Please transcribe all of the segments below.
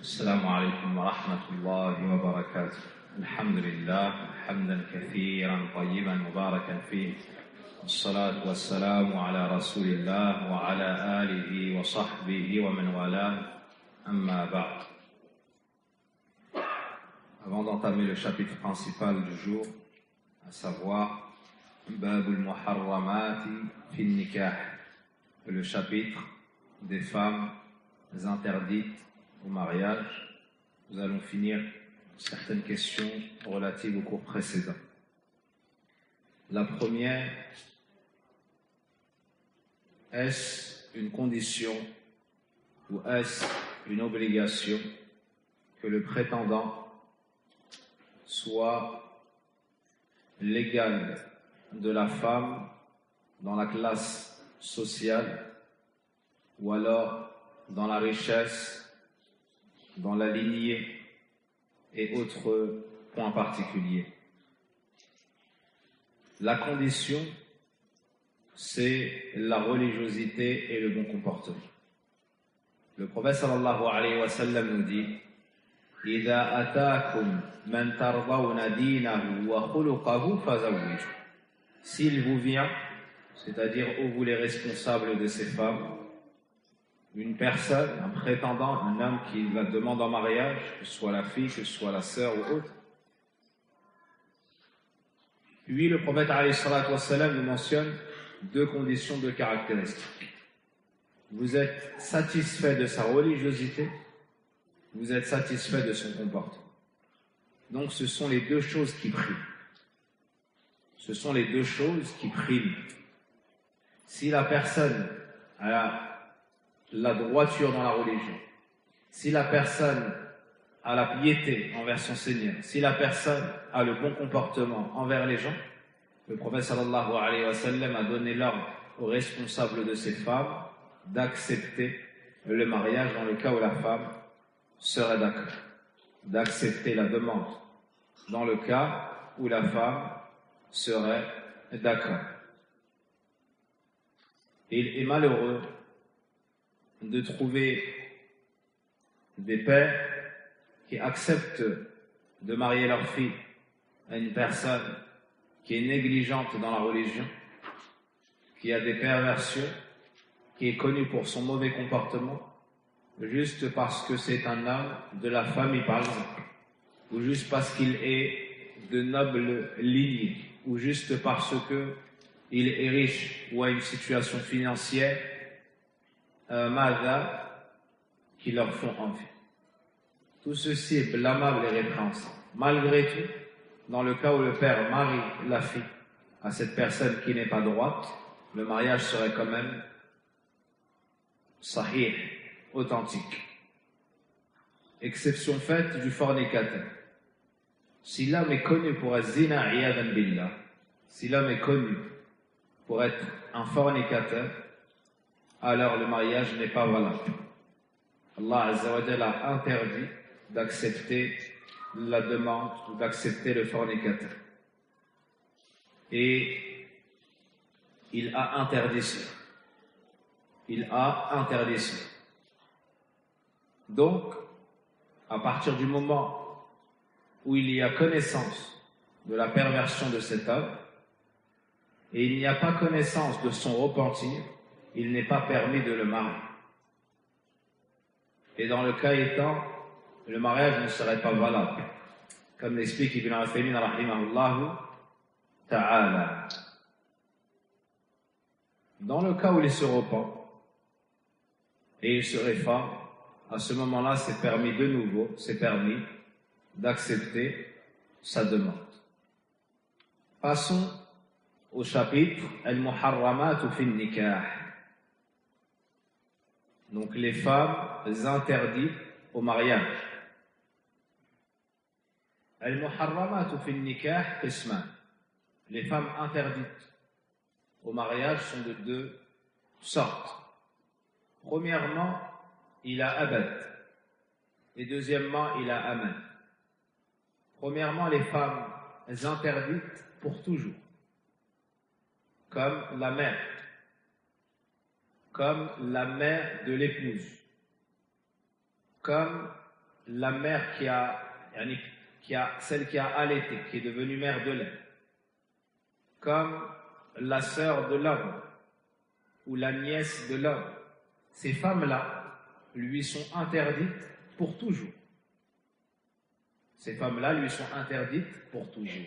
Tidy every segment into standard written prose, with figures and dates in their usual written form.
السلام عليكم ورحمة الله وبركاته. الحمد لله حمدا كثيرا طيبا مباركا فيه، والصلاة والسلام على رسول الله وعلى آله وصحبه ومن والاه. أما بعد. Avant d'entamer le chapitre principal du jour, à savoir Babul Muharramati fi Nikah, le chapitre des femmes interdites au mariage, nous allons finir certaines questions relatives au cours précédent. La première, est-ce une condition ou est-ce une obligation que le prétendant soit l'égal de la femme dans la classe sociale ou alors dans la richesse, dans la lignée et autres points particuliers. La condition, c'est la religiosité et le bon comportement. Le prophète sallallahu alayhi wa sallam nous dit إِذَا أَتَاكُمْ مَنْ تَرْضَوْنَ دِينَهُ وَخُلُقَهُ فَزَوِّجُوهُ. S'il vous vient, c'est-à-dire vous les responsables de ces femmes, une personne, un prétendant, un homme qui la demande en mariage, que ce soit la fille, que ce soit la sœur ou autre. Puis le prophète alayhi salatu wassalam nous mentionne deux conditions, deux caractéristiques. Vous êtes satisfait de sa religiosité, vous êtes satisfait de son comportement. Donc ce sont les deux choses qui priment. Ce sont les deux choses qui priment. Si la personne a la droiture dans la religion, si la personne a la piété envers son Seigneur, si la personne a le bon comportement envers les gens, le prophète sallallahu alayhi wa sallam a donné l'ordre aux responsables de ces femmes d'accepter le mariage dans le cas où la femme serait d'accord, d'accepter la demande dans le cas où la femme serait d'accord. Il est malheureux de trouver des pères qui acceptent de marier leur fille à une personne qui est négligente dans la religion, qui a des perversions, qui est connu pour son mauvais comportement, juste parce que c'est un homme de la famille par exemple, ou juste parce qu'il est de noble lignée, ou juste parce que il est riche ou a une situation financière qui leur font envie. Tout ceci est blâmable et répréhensible. Malgré tout, dans le cas où le père marie la fille à cette personne qui n'est pas droite, le mariage serait quand même sahih, authentique. Exception faite du fornicateur. Si l'homme est connu pour être zina iyadan billah, si l'homme est connu pour être un fornicateur, alors le mariage n'est pas valable. Allah Azza wa Jalla a interdit d'accepter la demande ou d'accepter le fornicateur. Et il a interdit cela. Il a interdit cela. Donc, à partir du moment où il y a connaissance de la perversion de cet homme, et il n'y a pas connaissance de son repentir, il n'est pas permis de le marier. Et dans le cas étant, le mariage ne serait pas valable. Comme l'explique Ibn Uthaymin rahimahullah ta'ala. Dans le cas où il se repent et il se réforme, à ce moment-là, c'est permis de nouveau, c'est permis d'accepter sa demande. Passons au chapitre Al-Muharramatu fi Nikah. Donc les femmes interdites au mariage. Al-Muharramatu fi Nikah qisman. Les femmes interdites au mariage sont de deux sortes. Premièrement, il a abad. Et deuxièmement, il a aman. Premièrement, les femmes interdites pour toujours. Comme la mère. Comme la mère de l'épouse. comme la mère celle qui a allaité, qui est devenue mère de lait, comme la sœur de l'homme ou la nièce de l'homme, ces femmes-là lui sont interdites pour toujours. Ces femmes-là lui sont interdites pour toujours.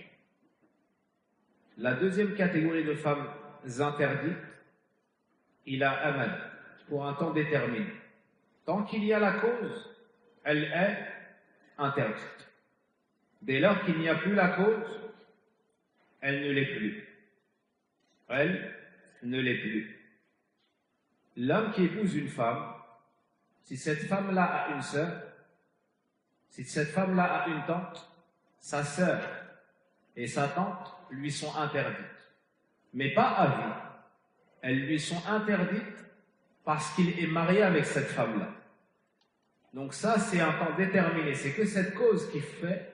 La deuxième catégorie de femmes interdites, il a amal, pour un temps déterminé. Tant qu'il y a la cause, elle est interdite. Dès lors qu'il n'y a plus la cause, elle ne l'est plus. Elle ne l'est plus. L'homme qui épouse une femme, si cette femme-là a une sœur, si cette femme-là a une tante, sa sœur et sa tante lui sont interdites. Mais pas à vie. Elles lui sont interdites parce qu'il est marié avec cette femme-là. Donc ça, c'est un temps déterminé. C'est que cette cause qui fait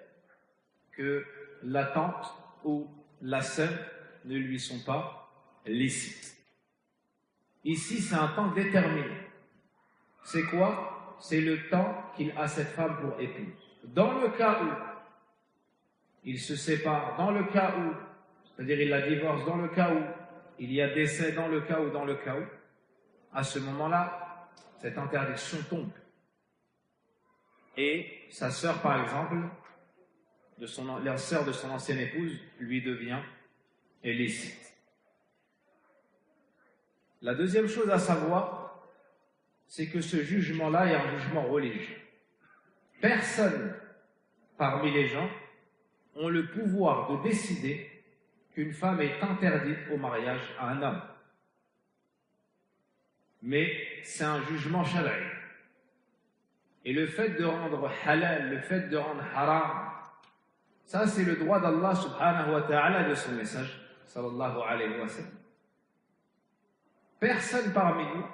que la tante ou la sœur ne lui sont pas licites. Ici, c'est un temps déterminé. C'est quoi? C'est le temps qu'il a cette femme pour épouse. Dans le cas où il se sépare, dans le cas où, c'est-à-dire il la divorce, dans le cas où il y a décès, dans le cas où, à ce moment-là, cette interdiction tombe. Et sa sœur, par exemple, la sœur de son ancienne épouse, lui devient illicite. La deuxième chose à savoir, c'est que ce jugement-là est un jugement religieux. Personne parmi les gens ont le pouvoir de décider qu'une femme est interdite au mariage à un homme. Mais c'est un jugement shar'i. Et le fait de rendre halal, le fait de rendre haram, ça c'est le droit d'Allah subhanahu wa ta'ala de son message, sallallahu alayhi wa sallam. Personne parmi nous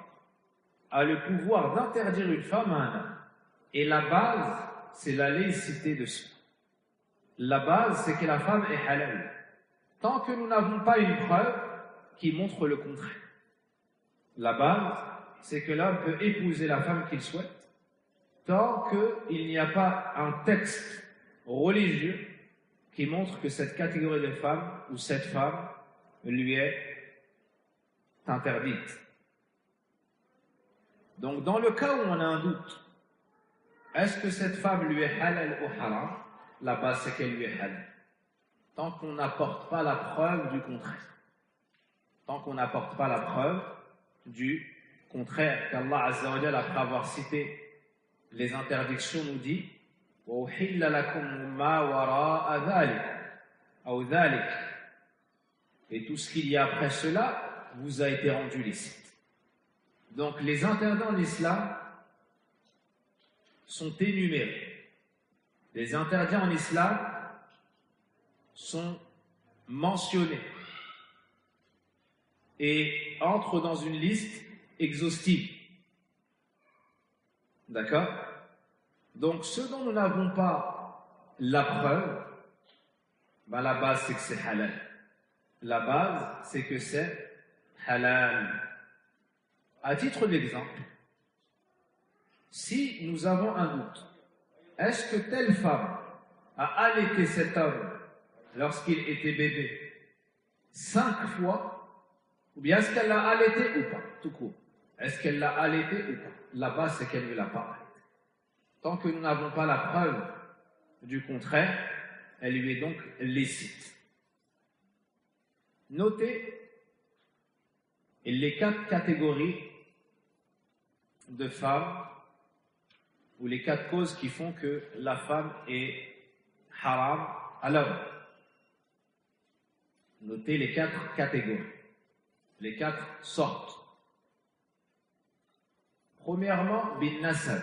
a le pouvoir d'interdire une femme à un homme. Et la base, c'est la laïcité de soi. La base, c'est que la femme est halal. Tant que nous n'avons pas une preuve qui montre le contraire. La base, c'est que l'homme peut épouser la femme qu'il souhaite, tant qu'il n'y a pas un texte religieux qui montre que cette catégorie de femme ou cette femme lui est interdite. Donc, dans le cas où on a un doute, est-ce que cette femme lui est halal ou haram? La base, c'est qu'elle lui est halal. Tant qu'on n'apporte pas la preuve du contraire. Tant qu'on n'apporte pas la preuve du contraire, qu'Allah Azza wa Jalla, après avoir cité les interdictions, nous dit وَأُحِلَّ لَكُمْ مَا وَرَاءَ ذَلِكَ أَوْ ذَلِكَ. Et tout ce qu'il y a après cela vous a été rendu licite. Donc les interdits en islam sont énumérés. Les interdits en islam sont mentionnés et entrent dans une liste exhaustive. D'accord? Donc ce dont nous n'avons pas la preuve, la base c'est que c'est halal. La base c'est que c'est halal. À titre d'exemple, si nous avons un doute, est-ce que telle femme a allaité cet homme lorsqu'il était bébé 5 fois, ou bien est-ce qu'elle l'a allaité ou pas, tout court? Est-ce qu'elle l'a allaité ou pas? La base c'est qu'elle ne l'a pas allaité. Tant que nous n'avons pas la preuve du contraire, elle lui est donc licite. Notez les 4 catégories de femmes ou les 4 causes qui font que la femme est haram à l'homme. Notez les 4 catégories, les 4 sortes. Premièrement, bin nasab.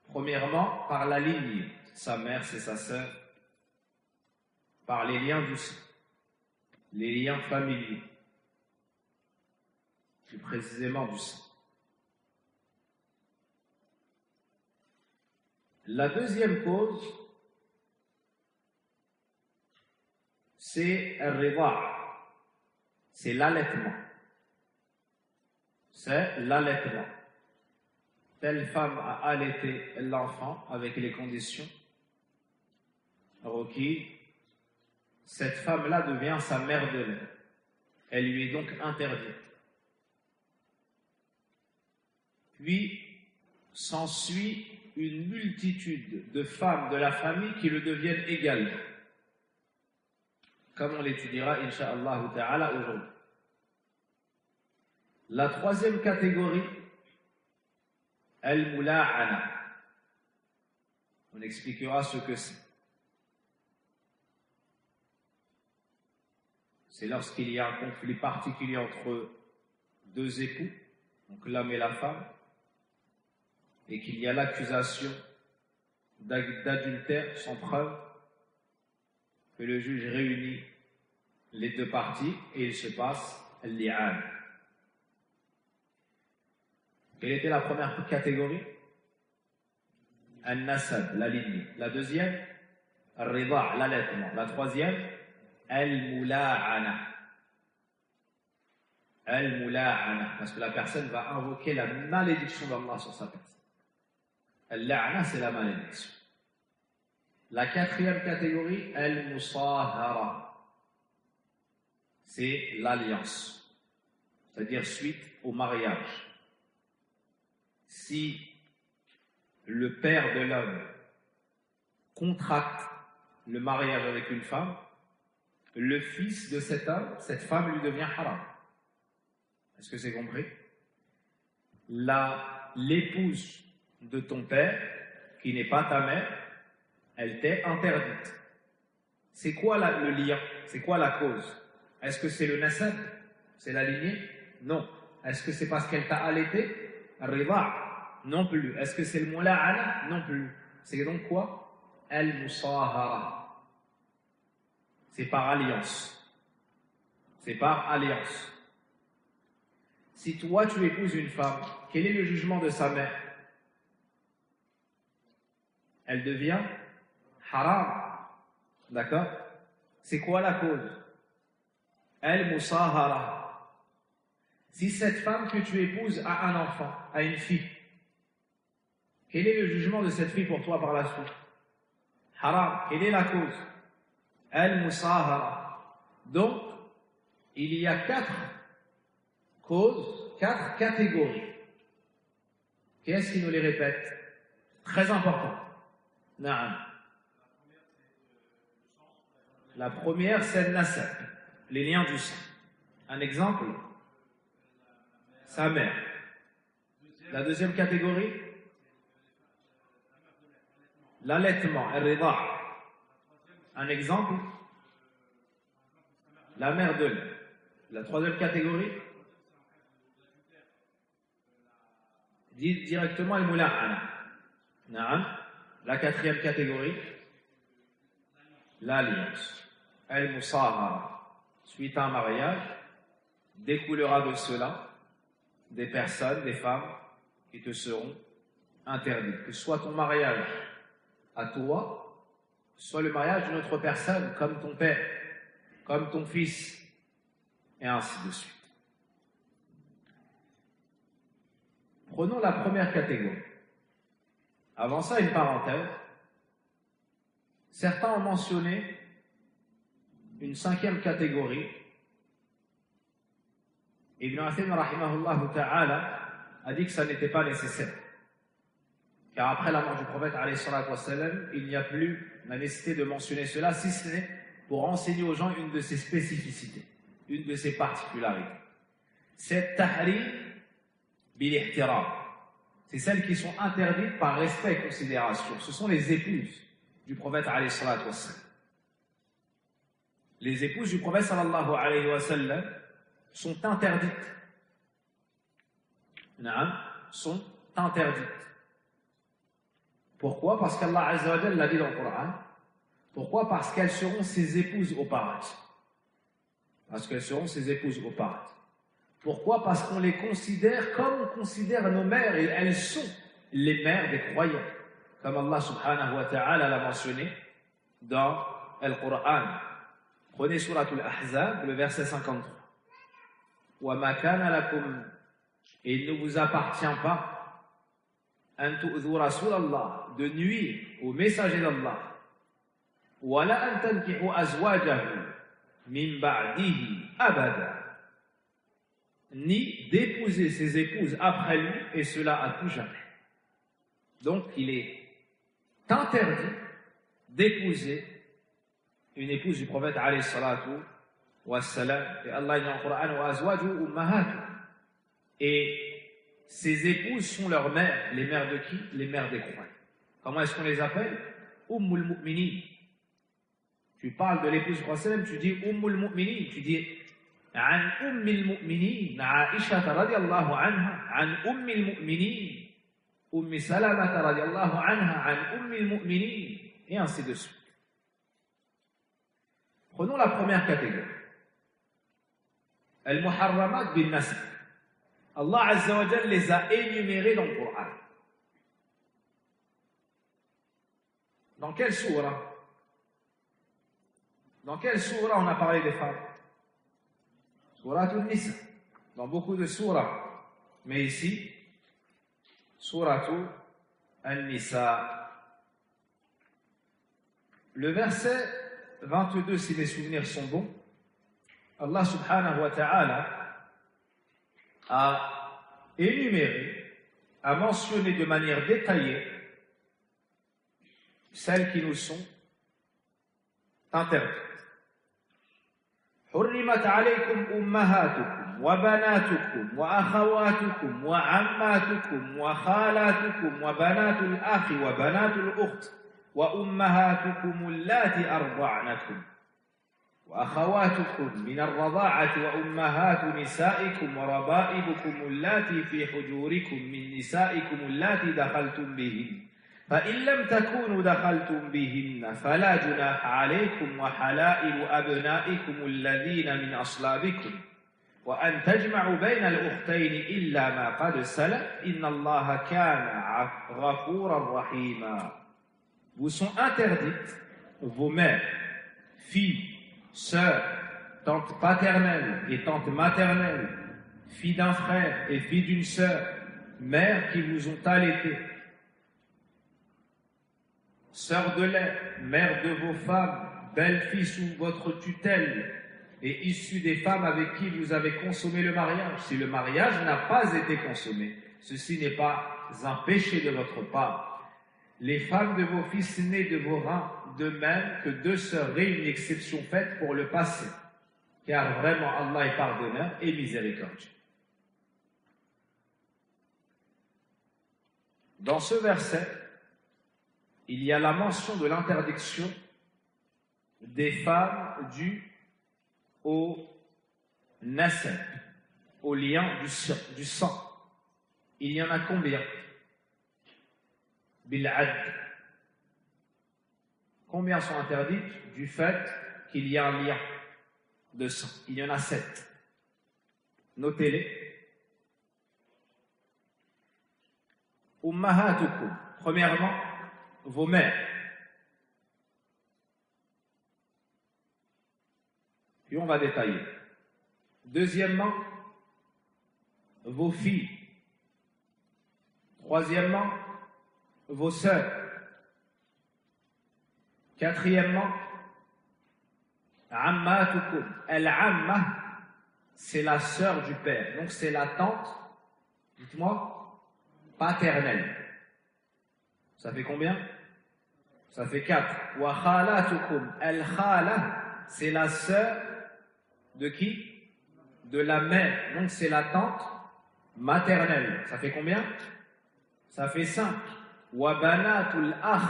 Premièrement, par la lignée. Sa mère, c'est sa sœur. Par les liens du sang. Les liens familiers. Plus précisément du sang. La deuxième cause, c'est al-rida', c'est l'allaitement. C'est l'allaitement. telle femme a allaité l'enfant avec les conditions requises, cette femme-là devient sa mère de lait. Elle lui est donc interdite. Puis s'ensuit une multitude de femmes de la famille qui le deviennent également, comme on l'étudiera, incha'Allah ta'ala, aujourd'hui. La troisième catégorie, al-mula'ana. On expliquera ce que c'est. C'est lorsqu'il y a un conflit particulier entre deux époux, donc l'homme et la femme, et qu'il y a l'accusation d'adultère sans preuve, que le juge réunit les deux parties et il se passe al-li'an. Quelle était la première catégorie? Al-nasab, la lignée. La deuxième, al-rida, l'allaitement. La troisième, al-mula'ana. Al-mula'ana, parce que la personne va invoquer la malédiction d'Allah sur sa personne. Al-la'ana, c'est la malédiction. La quatrième catégorie, al-musahara, c'est l'alliance, c'est-à-dire suite au mariage. Si le père de l'homme contracte le mariage avec une femme, le fils de cet homme, cette femme lui devient haram. Est-ce que c'est compris? L'épouse de ton père, qui n'est pas ta mère, elle t'est interdite. C'est quoi le lien? C'est quoi la cause? Est-ce que c'est le nasab? C'est la lignée? Non. Est-ce que c'est parce qu'elle t'a allaité? Rida? Non plus. Est-ce que c'est le mula'ana? Non plus. C'est donc quoi? Al-musahara. C'est par alliance. C'est par alliance. Si toi tu épouses une femme, quel est le jugement de sa mère? Elle devient haram. D'accord? C'est quoi la cause? Al-musahara. Si cette femme que tu épouses a un enfant, a une fille, quel est le jugement de cette fille pour toi par la suite? Haram. Quelle est la cause? Al-musahara. Donc, il y a 4 causes, 4 catégories. Qui est-ce qui nous les répète? Très important. Naam. La première, c'est le nasab, les liens du sang. Un exemple, sa mère. La deuxième catégorie, l'allaitement, al-rida. Un exemple, la mère de lait. La troisième catégorie, dit directement al-mula'ana. Naam. La quatrième catégorie, l'alliance. Al-musahara. Suite à un mariage, découlera de cela des personnes, des femmes qui te seront interdites. Que ce soit ton mariage à toi, soit le mariage d'une autre personne, comme ton père, comme ton fils, et ainsi de suite. Prenons la première catégorie. Avant ça, une parenthèse. Certains ont mentionné une 5e catégorie. Ibn Athim, rahimahullah ta'ala, a dit que ça n'était pas nécessaire. Car après la mort du prophète, alayhi salatu wassalam, il n'y a plus la nécessité de mentionner cela, si ce n'est pour enseigner aux gens une de ses spécificités, une de ses particularités. C'est tahrim bil-ihtiram. C'est celles qui sont interdites par respect et considération. Ce sont les épouses du prophète alayhi salatu wassalam. Les épouses du prophète sallallahu alayhi wa sallam sont interdites. Sont interdites. Pourquoi? Parce qu'Allah Azza wa Jalla l'a dit dans le Coran. Pourquoi? Parce qu'elles seront ses épouses au paradis. Parce qu'elles seront ses épouses au paradis. Pourquoi? Parce qu'on les considère comme on considère nos mères, et elles sont les mères des croyants. Comme Allah subhanahu wa ta'ala l'a mentionné dans le Coran. Prenez Surat al-Ahzab, le verset 53. وَمَا كَانَ لَكُمْ, et il ne vous appartient pas, أن تؤذوا رسول الله, de nuire au messager d'Allah, ولا أن تنكحوا أزواجه من بعده أبدا, ni d'épouser ses épouses après lui, et cela à tout jamais. Donc il est interdit d'épouser une épouse du prophète alayhi salatu wassalam, et Allah dit dans le Coran wa azwaju ummahatu, et ces épouses sont leurs mères. Les mères de qui? Les mères des croyants. Comment est-ce qu'on les appelle? Ummul mu'minin. Tu parles de l'épouse du prophète, tu dis Ummul mu'minin, tu dis عن أم المؤمنين عائشة رضي الله عنها, عن أم المؤمنين أم سلمة رضي الله عنها, عن أم المؤمنين, et ainsi de suite. Prenons la première catégorie. Al-Muharramat bin Nasb. Allah Azza wa Jal les a énumérés dans le Coran. Dans quelle sourate? Dans quelle sourate on a parlé des femmes? Sourate An-Nisa. Dans beaucoup de sourates. Mais ici, Sourate An-Nisa. Le verset 22, si mes souvenirs sont bons, Allah subhanahu wa ta'ala a énuméré, a mentionné de manière détaillée celles qui nous sont interdites. حرمت عليكم أمهاتكم وبناتكم وأخواتكم وعماتكم وخالاتكم وبنات الأخ وبنات الأخت وأمهاتكم اللاتي أرضعنكم وأخواتكم من الرضاعة وأمهات نسائكم وربائبكم اللاتي في حجوركم من نسائكم اللاتي دخلتم بهن فإن لم تكونوا دخلتم بهن فلا جناح عليكم وحلائل أبنائكم الذين من أصلابكم وأن تجمعوا بين الأختين إلا ما قد سلف إن الله كان غفورا رحيما. Vous sont interdites vos mères, filles, sœurs, tantes paternelles et tantes maternelles, filles d'un frère et filles d'une sœur, mères qui vous ont allaitées, sœurs de lait, mères de vos femmes, belles-filles sous votre tutelle et issues des femmes avec qui vous avez consommé le mariage. Si le mariage n'a pas été consommé, ceci n'est pas un péché de votre part. Les femmes de vos fils nés de vos reins, de même que deux sœurs réunies, exception faite pour le passé, car vraiment Allah est pardonneur et miséricordieux. Dans ce verset, il y a la mention de l'interdiction des femmes dues au nasab, au lien du sang. Il y en a combien? Bil'ad. Combien sont interdites du fait qu'il y a un lien de sang? Il y en a 7. Notez-les. Ummahatukum. Premièrement, vos mères. Puis on va détailler. Deuxièmement, vos filles. Troisièmement, vos sœurs. Quatrièmement, ammatukum. Al-amma, c'est la sœur du père. Donc c'est la tante, dites-moi, paternelle. Ça fait combien? Ça fait 4. Wa khalatukum. Al-khala, c'est la sœur de qui? De la mère. Donc c'est la tante maternelle. Ça fait combien? Ça fait 5. Wa banatul akh,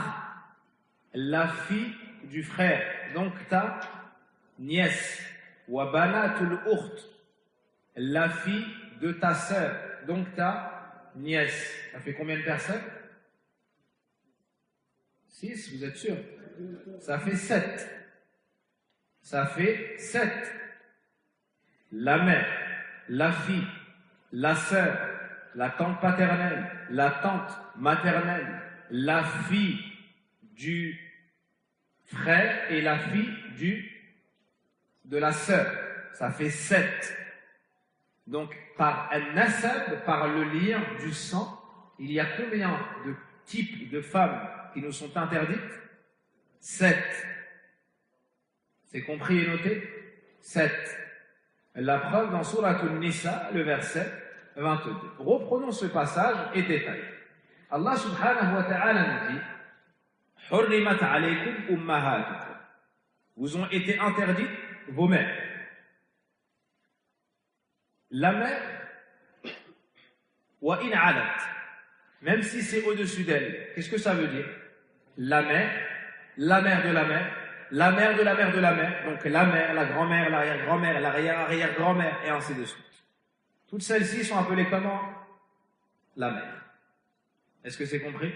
la fille du frère, donc ta nièce. Wa banatul ukht, la fille de ta sœur, donc ta nièce. Ça fait combien de personnes? 6, vous êtes sûr? Ça fait 7. Ça fait 7. La mère, la fille, la sœur, la tante paternelle, la tante maternelle, la fille du frère et la fille de la sœur. Ça fait 7. Donc, par un nasab, par le lien du sang, il y a combien de types de femmes qui nous sont interdites? 7. C'est compris et noté? 7. La preuve dans Sourate An-Nisa, le verset 22. Reprenons ce passage et détaillons. Allah subhanahu wa ta'ala nous dit Hurrimat alaykum ummahatukum. Vous ont été interdites vos mères. La mère, wa in alat, même si c'est au-dessus d'elle, qu'est-ce que ça veut dire? La mère de la mère, la mère de la mère de la mère, donc la mère, la grand-mère, l'arrière-grand-mère, l'arrière-arrière-grand-mère, et ainsi de suite. Toutes celles-ci sont appelées comment? La mère. Est-ce que c'est compris?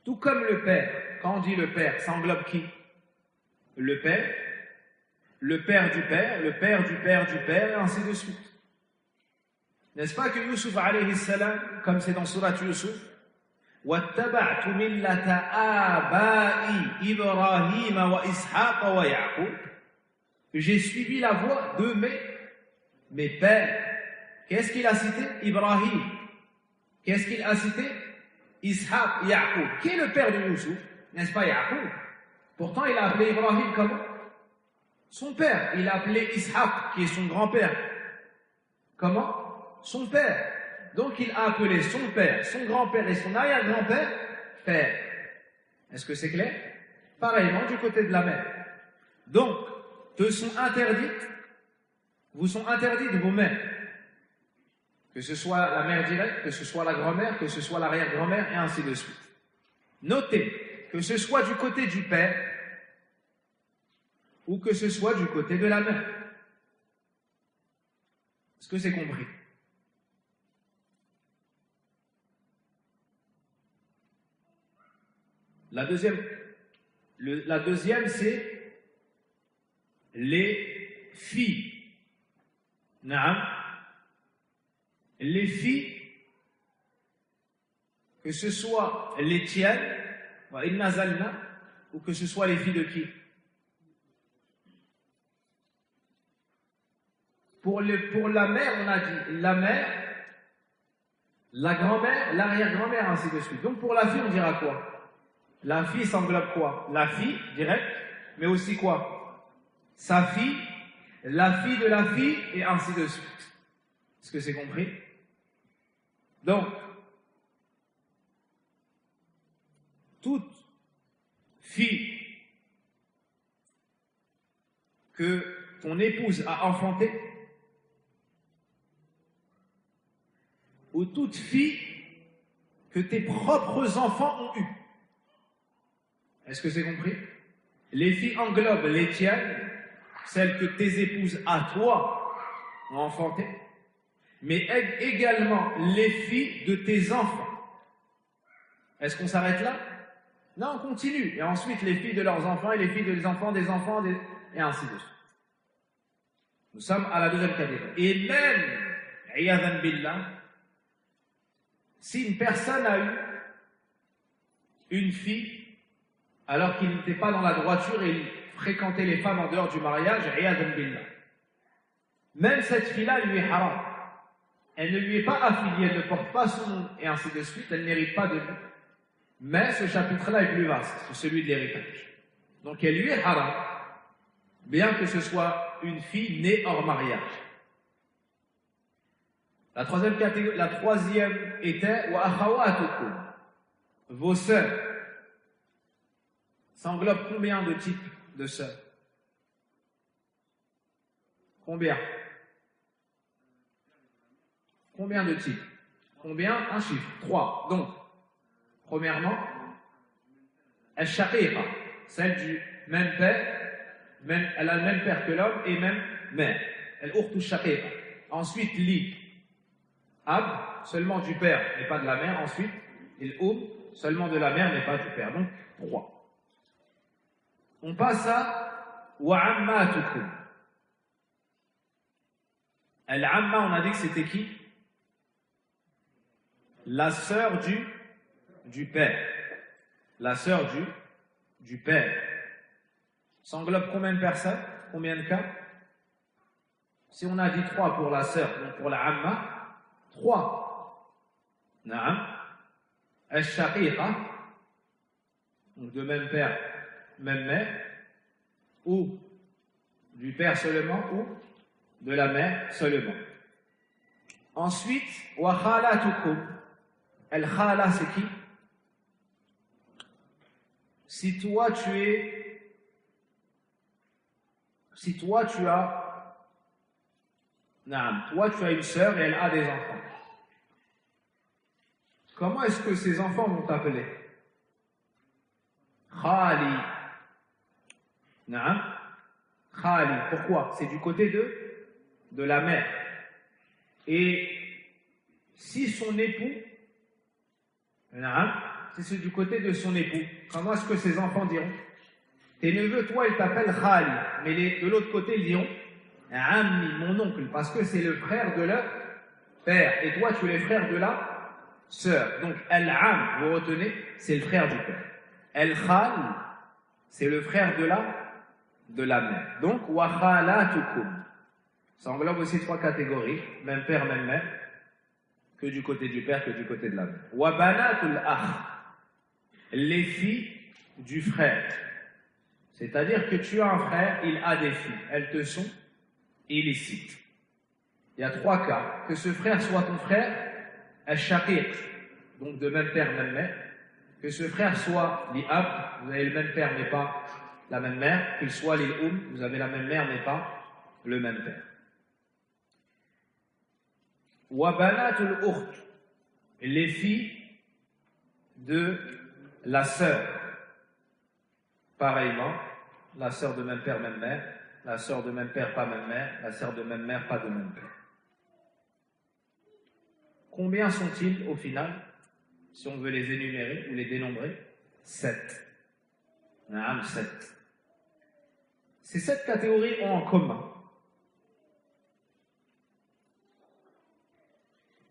Tout comme le père. Quand on dit le père, ça englobe qui? Le père du père, le père du père du père, et ainsi de suite. N'est-ce pas que Yusuf alayhi salam, comme c'est dans Surat Yusuf, وَاتَّبَعْتُ مِلَّةَ آبَائِ إِبْرَاهِيمَ وَإِسْحَاقَ وَيَعْقُوبَ. J'ai suivi la voie de mes pères. Qu'est-ce qu'il a cité? Ibrahim. Qu'est-ce qu'il a cité? Ishaq, Yaqub. Qui est le père de Yusuf? N'est-ce pas Yaqub? Pourtant, il a appelé Ibrahim comment? Son père. Il a appelé Ishaq, qui est son grand-père. Comment? Son père. Donc, il a appelé son père, son grand-père et son arrière-grand-père père. Est-ce que c'est clair? Pareillement du côté de la mère. Donc, vous sont interdites vos mères. Que ce soit la mère directe, que ce soit la grand-mère, que ce soit l'arrière-grand-mère, et ainsi de suite. Notez que ce soit du côté du père ou que ce soit du côté de la mère. Est-ce que c'est compris? La deuxième, c'est les filles. Naam. Les filles, que ce soit les tiennes, ou que ce soit les filles de qui? Pour la mère, on a dit la mère, la grand-mère, l'arrière-grand-mère, ainsi de suite. Donc pour la fille, on dira quoi? La fille s'englobe quoi? La fille, direct, mais aussi quoi? Sa fille, la fille de la fille, et ainsi de suite. Est-ce que c'est compris? Donc, toute fille que ton épouse a enfantée, ou toute fille que tes propres enfants ont eue. Est-ce que c'est compris? Les filles englobent les tiennes, celles que tes épouses à toi ont enfantées, mais également les filles de tes enfants. Est-ce qu'on s'arrête là? Non, on continue. Et ensuite, les filles de leurs enfants et les filles des enfants, et ainsi de suite. Nous sommes à la deuxième catégorie. Et même, iyadhan billah, si une personne a eu une fille alors qu'il n'était pas dans la droiture et il fréquentait les femmes en dehors du mariage, iyadhan billah, même cette fille-là lui est haram. Elle ne lui est pas affiliée, elle ne porte pas son nom, et ainsi de suite, elle n'hérite pas de lui. Mais ce chapitre-là est plus vaste, c'est celui de l'héritage. Donc elle lui est haram, bien que ce soit une fille née hors mariage. La troisième était wa akhawatukum, vos sœurs. Ça englobe combien de types de sœurs? Combien? Combien de types? Combien? Un chiffre. 3. Donc, premièrement, al-shaqiqa, celle du même père, elle a le même père que l'homme et même mère. Al-ukhtu shaqiqa. Ensuite, li, ab, seulement du père mais pas de la mère. Ensuite, seulement de la mère mais pas du père. Donc, 3. On passe à wa ammatukum. Al-amma, on a dit que c'était qui? La sœur du père. La sœur du père. Ça englobe combien de personnes? Combien de cas? Si on a dit 3 pour la sœur, donc pour la amma, 3. Naam. al-shaqiqa, donc de même père, même mère, ou du père seulement, ou de la mère seulement. Ensuite, wa khalatukum. Al-khala, c'est qui? Si toi tu as, toi tu as une sœur et elle a des enfants. Comment est-ce que ces enfants vont t'appeler? Khali. Naam. Khali. Pourquoi? C'est du côté de la mère. Et si son époux, si c'est du côté de son époux, comment est-ce que ses enfants diront? Tes neveux, toi, ils t'appellent Khali, mais de l'autre côté, ils diront Ammi, mon oncle, parce que c'est le frère de leur père, et toi, tu es le frère de la sœur. Donc, Al-Am, vous retenez, c'est le frère du père. Al-Khal, c'est le frère de la mère. Donc, wa khalatukum. Ça englobe aussi 3 catégories, même père, même mère, que du côté du père, que du côté de la mère. Wa banatul akh, les filles du frère. C'est-à-dire que tu as un frère, il a des filles, elles te sont illicites. Il y a 3 cas, que ce frère soit ton frère, al-shaqiq, donc de même père, même mère, que ce frère soit li'ab, vous avez le même père mais pas la même mère, qu'il soit li'um, vous avez la même mère mais pas le même père. Wa banatul ukht, les filles de la sœur. Pareillement, la sœur de même père, même mère, la sœur de même père, pas même mère, la sœur de même mère, pas de même père. Combien sont-ils au final, si on veut les énumérer ou les dénombrer? 7. 7. Ces 7 catégories ont en commun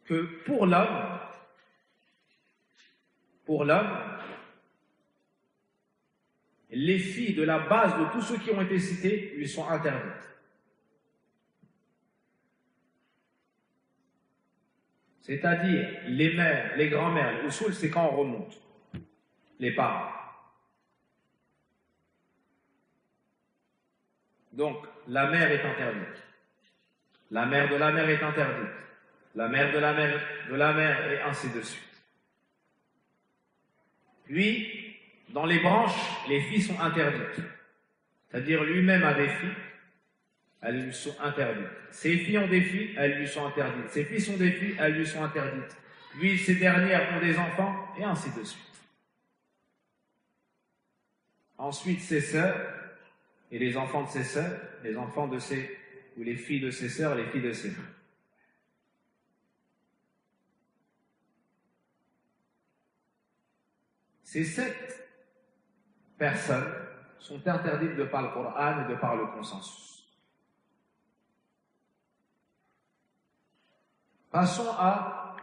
que pour l'homme, les filles de la base de tous ceux qui ont été cités lui sont interdites. C'est-à-dire les mères, les grands-mères, le usul, c'est quand on remonte, les parents. Donc, la mère est interdite. La mère de la mère est interdite. La mère de la mère, et ainsi de suite. Puis, dans les branches, les filles sont interdites. C'est-à-dire lui-même a des filles, elles lui sont interdites. Ses filles ont des filles, elles lui sont interdites. Ses filles sont des filles, elles lui sont interdites. Puis ces dernières ont des enfants, et ainsi de suite. Ensuite, ses sœurs, et les enfants de ses sœurs, les enfants de ses, ou les filles de ses sœurs, les filles de ses frères. Ces 7 personnes sont interdites de par le Coran et de par le consensus. Passons à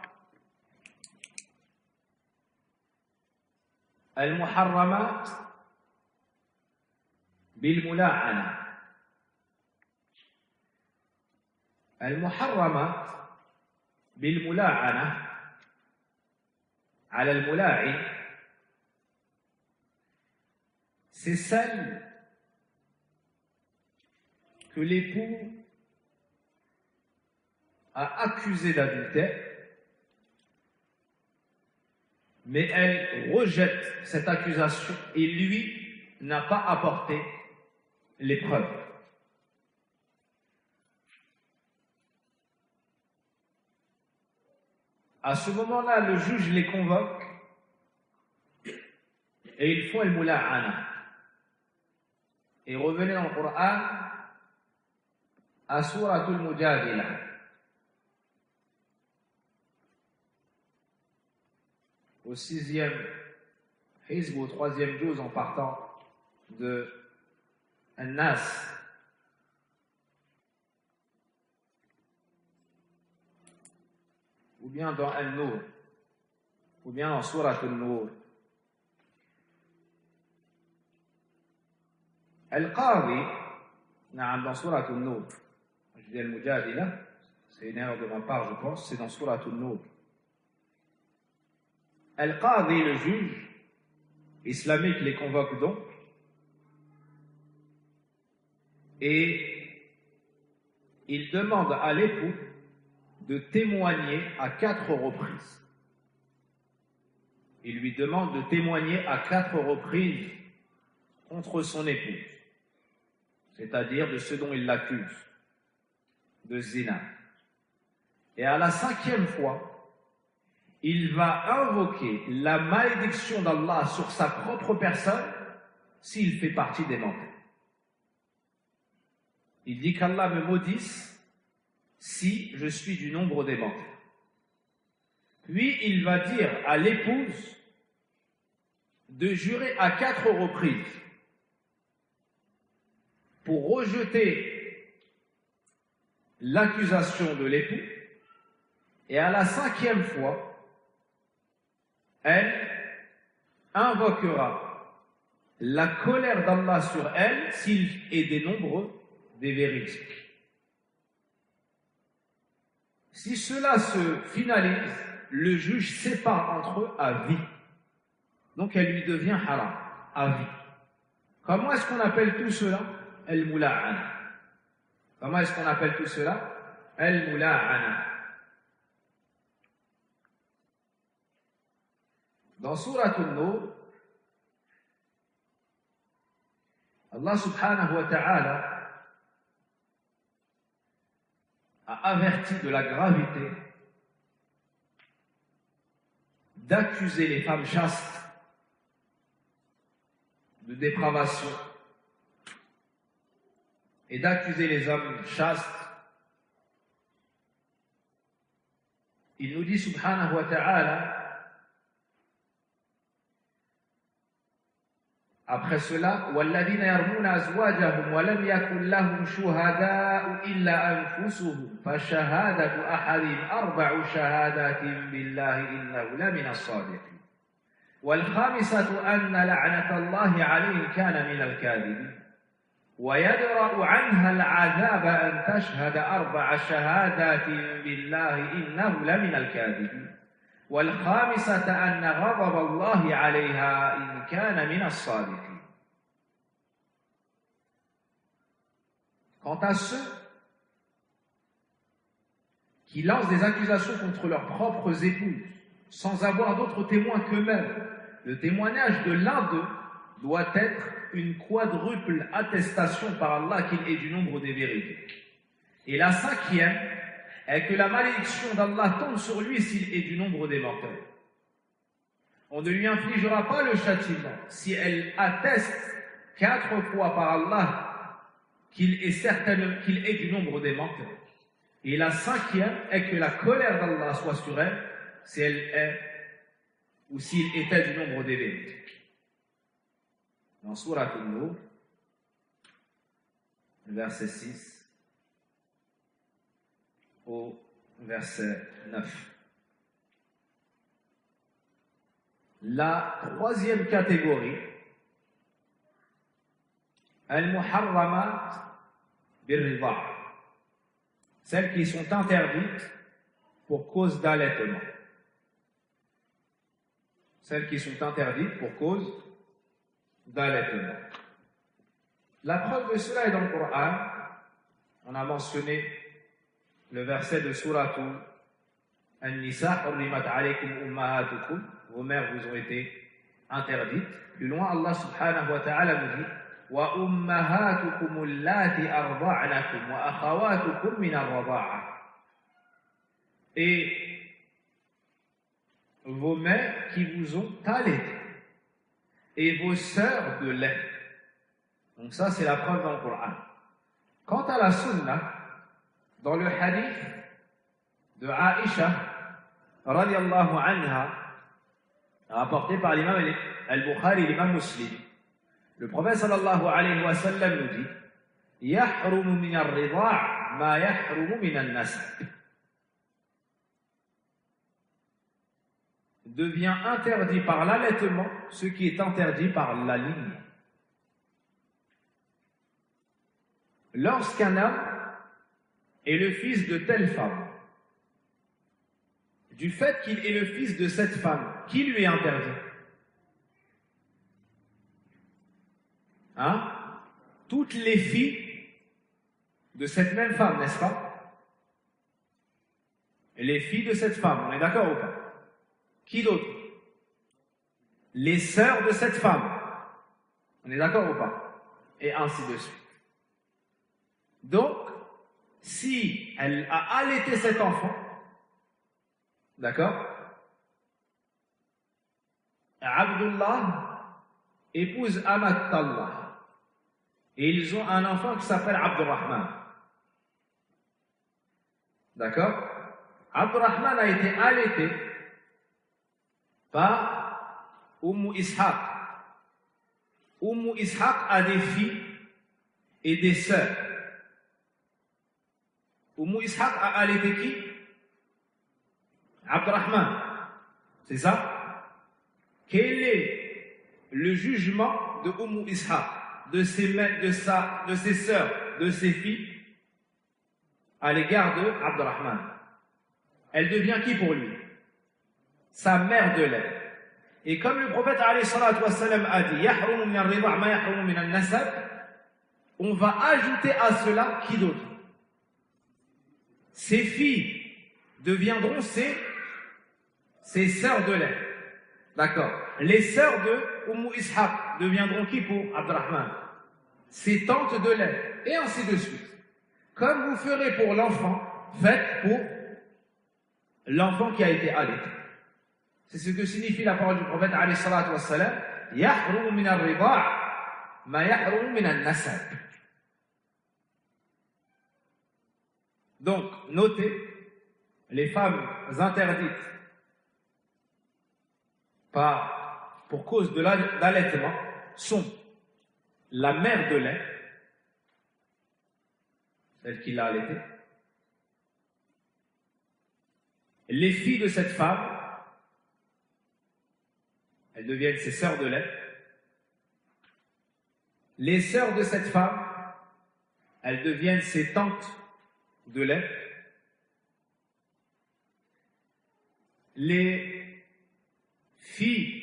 Al-Muharramat bil-Mula'ana. Al-Muharramat bil-Mula'ana ala al-Mula'i, c'est celle que l'époux a accusée d'adultère, mais elle rejette cette accusation et lui n'a pas apporté les preuves. À ce moment-là, le juge les convoque et ils font le mula'ana. Et revenez dans le Coran à Suratul Mujadila. Au 6e hizb, au 3e juz, en partant de An-Nas. Ou bien dans An-Nur, ou bien dans Suratul Nur. Al-Qadi, dans Suratul Nur, je dis Al-Mujadila, c'est une erreur de ma part, je pense, c'est dans Suratul Nur. Al-Qadi, le juge islamique, les convoque donc et il demande à l'époux de témoigner à 4 reprises. Il lui demande de témoigner à 4 reprises contre son épouse, c'est-à-dire de ce dont il l'accuse, de zina. Et à la 5e fois, il va invoquer la malédiction d'Allah sur sa propre personne s'il fait partie des menteurs. Il dit qu'Allah me maudisse si je suis du nombre des menteurs. Puis il va dire à l'épouse de jurer à 4 reprises pour rejeter l'accusation de l'époux, et à la 5e fois, elle invoquera la colère d'Allah sur elle s'il est des nombreux des véridiques. Si cela se finalise, le juge sépare entre eux à vie. Donc elle lui devient haram, à vie. Comment est-ce qu'on appelle tout cela? Al-mula'ana. Comment est-ce qu'on appelle tout cela? Al-mula'ana. Dans Sourate An-Nur, Allah subhanahu wa ta'ala a averti de la gravité d'accuser les femmes chastes de dépravation et d'accuser les hommes chastes. Il nous dit subhanahu wa ta'ala, après cela, وَالَّذِينَ يَرْمُونَ أَزْوَاجَهُمْ وَلَمْ يَكُنْ لَهُمْ شُهَدَاءُ إِلَّا أَنفُسُهُمْ فَشَهَادَةُ أَحَدِهِمْ 4 شهادات بِاللَّهِ إِنَّهُ لَمِنَ الصَّادِقِينَ وَالْخَامِسَةُ أَنَّ لَعْنَةَ اللَّهِ عَلَيْهِ كَانَ مِنَ الْكَاذِبِينَ وَيَدْرَأُ عَنْهَا الْعَذَابَ أَنْ تَشْهَدَ 4 شهادات بِاللَّهِ إِنَّهُ لَمِنَ الْكَاذِبِينَ والخامسة أن غضب الله عليها إن كان من الصادقين. Quant à ceux qui lancent des accusations contre leurs propres épouses sans avoir d'autres témoins qu'eux-mêmes, le témoignage de l'un d'eux doit être une quadruple attestation par Allah qu'il est du nombre des véridiques. Et la 5e est que la malédiction d'Allah tombe sur lui s'il est du nombre des menteurs. On ne lui infligera pas le châtiment si elle atteste 4 fois par Allah qu'il est du nombre des menteurs. Et la 5e est que la colère d'Allah soit sur elle si elle est ou s'il était du nombre des véridiques. Dans Sourate An-Nur, verset 6 au verset 9. La 3e catégorie, al-muharramat bir-rida', celles qui sont interdites pour cause d'allaitement. Celles qui sont interdites pour cause d'allaitement. La preuve de cela est dans le Coran. On a mentionné le verset de Sourate An-Nisa, Hurrimat alaykum ummahatukum, vos mères vous ont été interdites. Plus loin, Allah subhanahu wa ta'ala nous dit wa ummahatukum allati arda'nakum wa akhawatukum min ar-rada'a. Et vos mères qui vous ont allaité et vos sœurs de lait. Donc ça, c'est la preuve dans le Coran. Quant à la sunna, dans le hadith de Aïcha, radiallahu anha, rapporté par l'imam al-Bukhari et l'imam Muslim, le prophète sallallahu alayhi wa sallam nous dit يَحْرُمُ مِنَ الرِّضَاعِ مَا يَحْرُمُ مِنَ النَّسَبِ. Devient interdit par l'allaitement ce qui est interdit par la lignée. Lorsqu'un homme est le fils de telle femme, du fait qu'il est le fils de cette femme, qui lui est interdit? Hein? Toutes les filles de cette même femme, n'est-ce pas? Les filles de cette femme, on est d'accord ou pas? Qui d'autre? Les sœurs de cette femme, on est d'accord ou pas? Et ainsi de suite. Donc, si elle a allaité cet enfant, d'accord, Abdullah épouse Amatallah. Et ils ont un enfant qui s'appelle Abdurrahman. D'accord? Abdurrahman a été allaité par Ishaq. Ishaq a des filles et des sœurs. Ishaq a allaité qui? Abdurrahman. C'est ça? Quel est le jugement de Ishaq, de ses sœurs, de ses filles, à l'égard de Abdurrahman? Elle devient qui pour lui? Sa mère de lait. Et comme le prophète alayhi salatu wassalam a dit, Yahrumu min al-rida' ma yahrumu min al-nasab, on va ajouter à cela qui d'autre? Ses filles deviendront ses sœurs de lait. D'accord. Les sœurs de Ishaq deviendront qui pour Abdurrahman? Ses tantes de lait. Et ainsi de suite. Comme vous ferez pour l'enfant, faites pour l'enfant qui a été allaité. C'est ce que signifie la parole du prophète alayhi salatu wassalam, Yahrumu min al-rida' ma yahrumu min al-nasab. Donc, notez, les femmes interdites pour cause de l'allaitement sont la mère de lait, celle qui l'a allaité, les filles de cette femme, elles deviennent ses sœurs de lait, les sœurs de cette femme, elles deviennent ses tantes de lait, les filles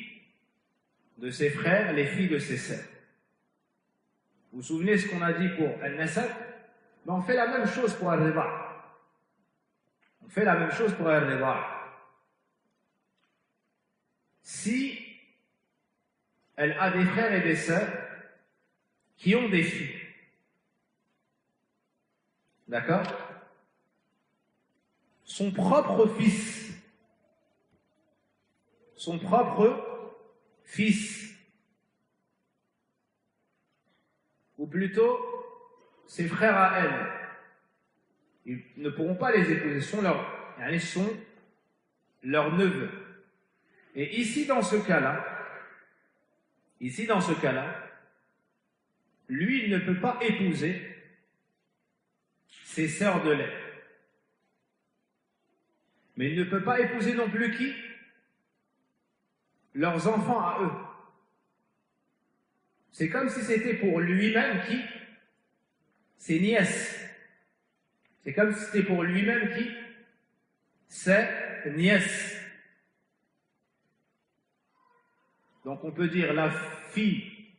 de ses frères, les filles de ses sœurs. Vous vous souvenez ce qu'on a dit pour Al-Nasab? Ben, on fait la même chose pour Al-Rida. On fait la même chose pour Al-Rida. Si elle a des frères et des sœurs qui ont des filles, d'accord? Son propre fils, ou plutôt ses frères à elle, ils ne pourront pas les épouser, sont leurs neveux. Et ici dans ce cas-là, lui il ne peut pas épouser ses sœurs de lait. Mais il ne peut pas épouser non plus qui? Leurs enfants à eux. C'est comme si c'était pour lui-même qui? Ses nièces. C'est comme si c'était pour lui-même qui? Ses nièces. Donc on peut dire la fille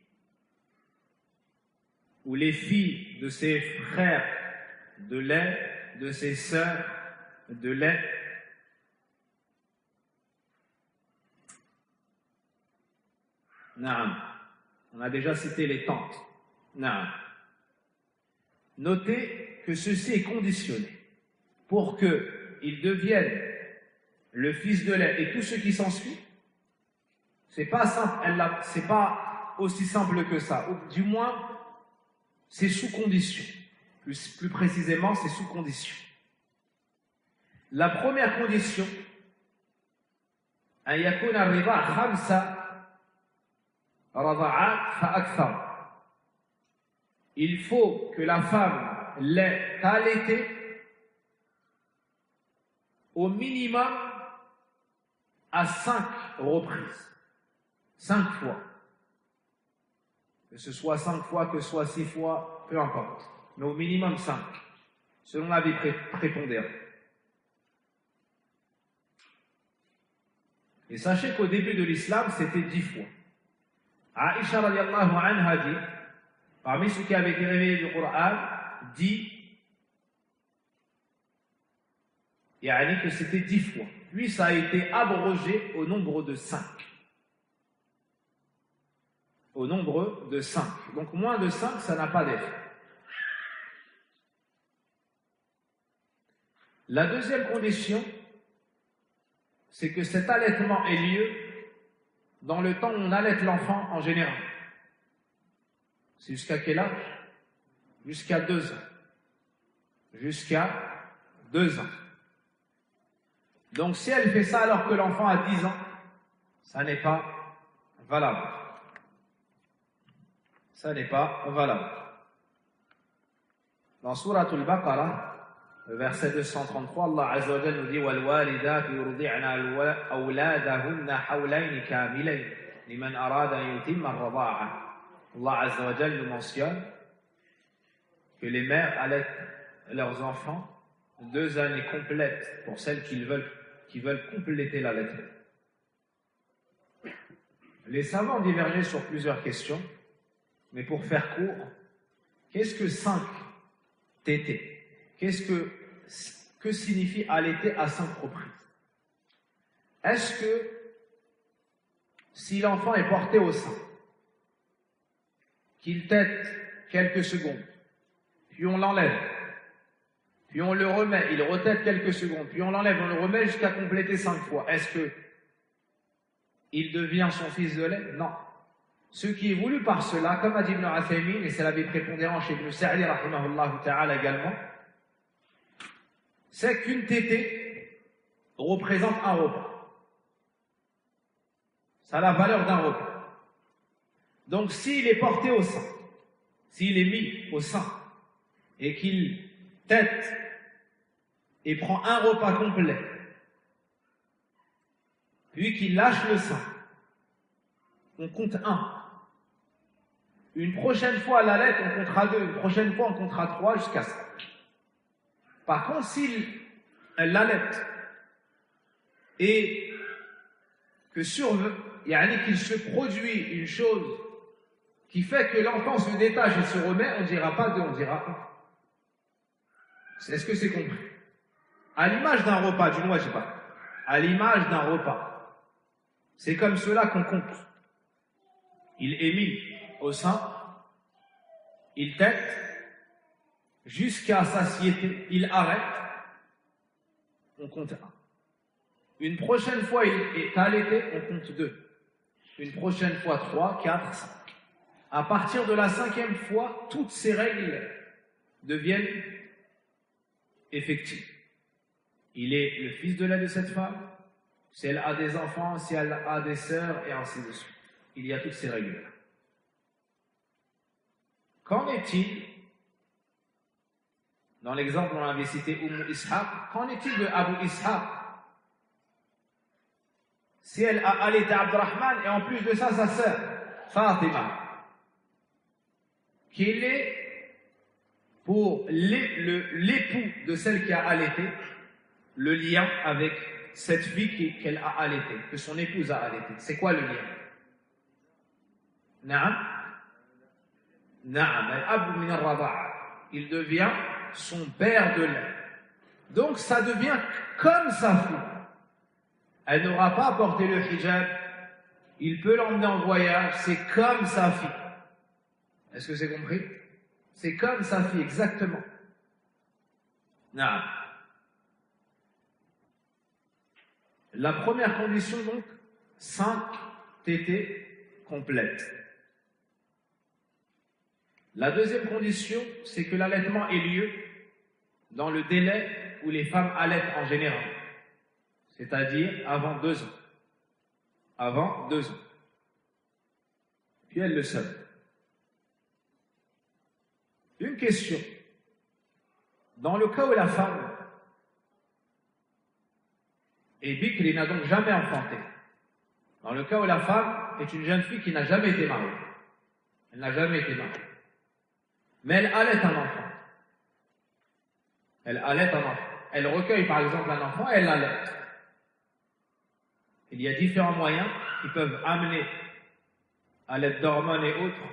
ou les filles de ses frères de lait, de ses sœurs de lait. Naam. On a déjà cité les tantes. Naam. Notez que ceci est conditionné pour qu'il devienne le fils de lait et tout ce qui s'ensuit. C'est pas simple, c'est pas aussi simple que ça. Ou du moins, c'est sous condition. Plus précisément, c'est sous condition. La première condition, an yakuna ar-rida' khamsa rada'at fa akthar. Il faut que la femme l'ait allaitée au minimum à 5 reprises. 5 fois. Que ce soit 5 fois, que ce soit 6 fois, peu importe. Mais au minimum 5, selon l'avis prépondérant. Et sachez qu'au début de l'islam, c'était 10 fois. Aïcha radiallahu anha dit, parmi ceux qui avaient été révélés du Coran, dit que c'était 10 fois. Puis ça a été abrogé au nombre de 5. Au nombre de 5. Donc moins de 5, ça n'a pas d'effet. La deuxième condition, c'est que cet allaitement ait lieu dans le temps où on allaite l'enfant en général. C'est jusqu'à quel âge? Jusqu'à 2 ans. Jusqu'à 2 ans. Donc si elle fait ça alors que l'enfant a 10 ans, ça n'est pas valable. Ça n'est pas valable. Dans Surat al-Baqarah, verset 233, Allah Azza wa Jalla nous dit وَالْوَالِدَاتُ يُرْضِعْنَ أَوْلَادَهُنَّ حَوْلَيْنِ كَامِلَيْنِ لِمَنْ أَرَادَ أَنْ يُتِمَّ الرَّضَاعَةَ. Allah Azza wa Jalla nous mentionne que les mères allaitent leurs enfants 2 années complètes pour celles qui veulent compléter l'allaitement. Les savants divergent sur plusieurs questions, mais pour faire court, qu'est-ce que 5 tétés? Que signifie allaiter à 5 reprises? Est-ce que si l'enfant est porté au sein, qu'il tète quelques secondes, puis on l'enlève, puis on le remet, il retète quelques secondes, puis on l'enlève, on le remet jusqu'à compléter 5 fois, est-ce que il devient son fils de lait? Non. Ce qui est voulu par cela, comme a dit Ibn Uthaymin, et c'est l'avis prépondérant chez Ibn Sa'di rahimahullah ta'ala également, c'est qu'une tétée représente un repas. Ça a la valeur d'un repas. Donc s'il est porté au sein, s'il est mis au sein, et qu'il tète et prend un repas complet, puis qu'il lâche le sein, on compte 1. Une prochaine fois à la lettre, on comptera 2. Une prochaine fois, on comptera 3 jusqu'à 5. Par contre, s'il l'allaite et qu'il se produit une chose qui fait que l'enfant se détache et se remet, on ne dira pas 2, on dira 1. Est-ce que c'est compris? À l'image d'un repas, du moins, je sais pas. À l'image d'un repas. C'est comme cela qu'on compte. Il est mis au sein, il tète, jusqu'à satiété, il arrête, on compte 1. Une prochaine fois, il est allaité, on compte 2. Une prochaine fois, 3, 4, 5. À partir de la 5e fois, toutes ces règles deviennent effectives. Il est le fils de lait de cette femme, si elle a des enfants, si elle a des sœurs, et ainsi de suite. Il y a toutes ces règles-là. Qu'en est-il, dans l'exemple où on avait cité Ishaq, qu'en est-il de Abu Ishaq? Si elle a allaité Abdurrahman, et en plus de ça, sa sœur, Fatima, qu'il est pour l'époux de celle qui a allaité, le lien avec cette fille qu'elle a allaité, que son épouse a allaité. C'est quoi le lien? Il devient son père de lait. Donc ça devient comme sa fille. Elle n'aura pas porté le hijab, il peut l'emmener en voyage, c'est comme sa fille. Est-ce que c'est compris? C'est comme sa fille, exactement. La première condition, donc, 5 tétées complètes. La deuxième condition, c'est que l'allaitement ait lieu dans le délai où les femmes allaitent en général, c'est-à-dire avant 2 ans. Avant 2 ans. Puis elles le savent. Une question. Dans le cas où la femme est bikr, il n'a donc jamais enfanté. Dans le cas où la femme est une jeune fille qui n'a jamais été mariée. Elle n'a jamais été mariée. Mais elle allaite un enfant. Elle allaite un enfant. Elle recueille par exemple un enfant et elle l'allaite. Il y a différents moyens qui peuvent amener, à l'aide d'hormones et autres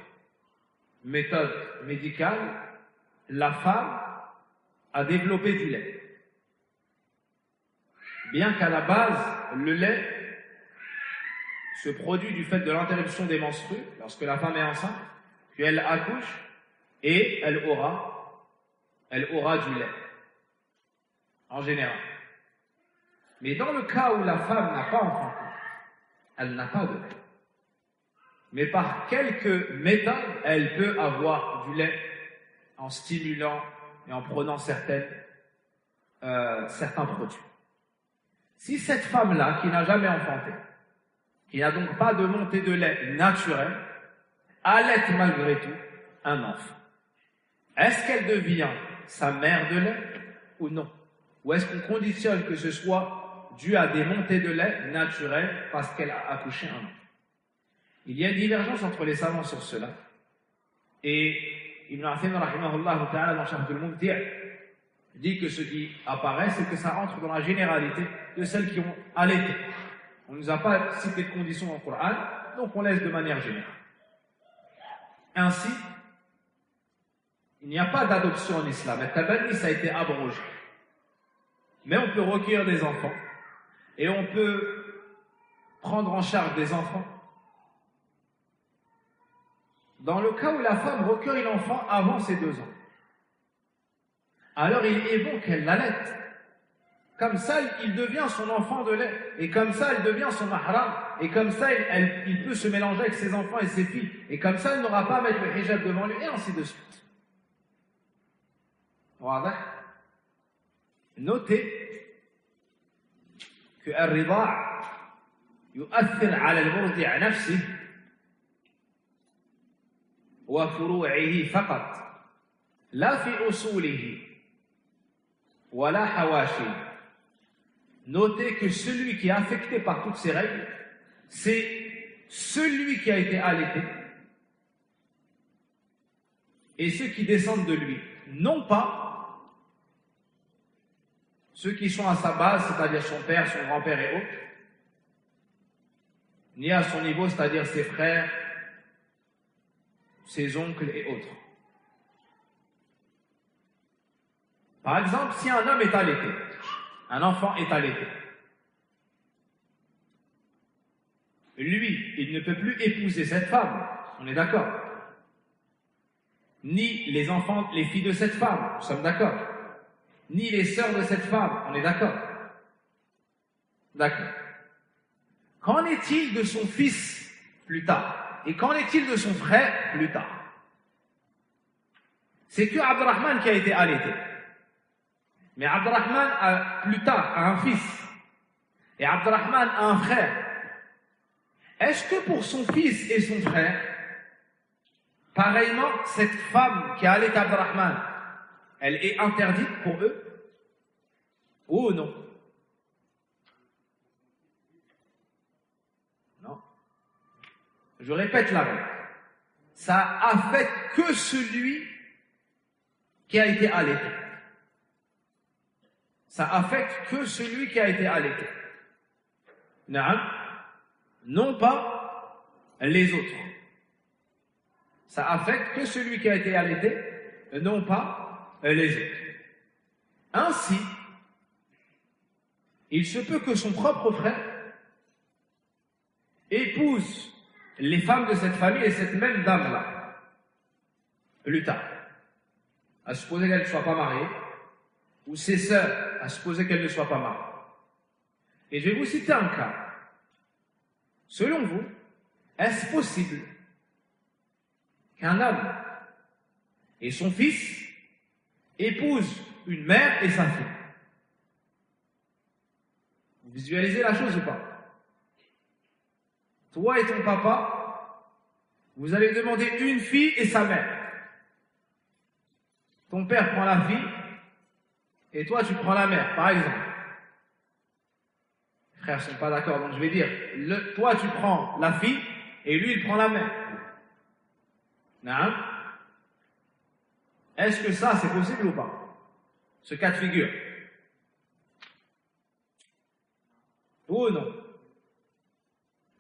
méthodes médicales, la femme à développer du lait. Bien qu'à la base, le lait se produit du fait de l'interruption des menstrues, lorsque la femme est enceinte, puis elle accouche, et elle aura du lait, en général. Mais dans le cas où la femme n'a pas enfanté, elle n'a pas de lait. Mais par quelques méthodes, elle peut avoir du lait en stimulant et en prenant certains produits. Si cette femme-là, qui n'a jamais enfanté, qui n'a donc pas de montée de lait naturelle, allait malgré tout un enfant, est-ce qu'elle devient sa mère de lait ou non? Ou est-ce qu'on conditionne que ce soit dû à des montées de lait naturelles parce qu'elle a accouché un enfant? Il y a une divergence entre les savants sur cela. Et Ibn Athaymin, rahimahullah ta'ala, dans Sharh al-Mumti' dit que ce qui apparaît, c'est que ça entre dans la généralité de celles qui ont allaité. On ne nous a pas cité de conditions dans le Coran, donc on laisse de manière générale. Ainsi, il n'y a pas d'adoption en islam. Le tabanni, ça a été abrogé. Mais on peut recueillir des enfants et on peut prendre en charge des enfants. Dans le cas où la femme recueille l'enfant avant ses 2 ans, alors il est bon qu'elle l'allaite. Comme ça, il devient son enfant de lait. Et comme ça, elle devient son mahram. Et comme ça, il peut se mélanger avec ses enfants et ses filles. Et comme ça, elle n'aura pas à mettre le hijab devant lui, et ainsi de suite. Voilà. Notez que الرضاع يؤثر على المرضع نفسه وفروعه فقط لا في أصوله ولا حواشيه. Notez que celui qui est affecté par toutes ces règles, c'est celui qui a été allaité et ceux qui descendent de lui, non pas ceux qui sont à sa base, c'est-à-dire son père, son grand-père et autres, ni à son niveau, c'est-à-dire ses frères, ses oncles et autres. Par exemple, si un homme est allaité, un enfant est allaité, lui, il ne peut plus épouser cette femme, on est d'accord. Ni les enfants, les filles de cette femme, nous sommes d'accord. Ni les sœurs de cette femme, on est d'accord. D'accord. Qu'en est-il de son fils plus tard? Et qu'en est-il de son frère plus tard? C'est que Abdurrahman qui a été allaité. Mais Abdurrahman, plus tard, a un fils. Et Abdurrahman a un frère. Est-ce que pour son fils et son frère, pareillement, cette femme qui a allaité Abdurrahman, elle est interdite pour eux? Ou non? Non. Je répète la règle. Ça affecte que celui qui a été allaité. Ça affecte que celui qui a été allaité. Non pas les autres. Ça affecte que celui qui a été allaité, non pas les autres. Ainsi, il se peut que son propre frère épouse les femmes de cette famille et cette même dame-là, plus tard. À supposer qu'elle ne soit pas mariée, ou ses sœurs, à supposer qu'elles ne soient pas mariées. Et je vais vous citer un cas. Selon vous, est-ce possible qu'un homme et son fils épousent une mère et sa fille? Vous visualisez la chose ou pas? Toi et ton papa, vous allez demander une fille et sa mère. Ton père prend la fille et toi tu prends la mère, par exemple. Les frères ne sont pas d'accord, donc je vais dire, toi tu prends la fille et lui il prend la mère. Non? Est-ce que ça c'est possible ou pas? Ce cas de figure? Ou non?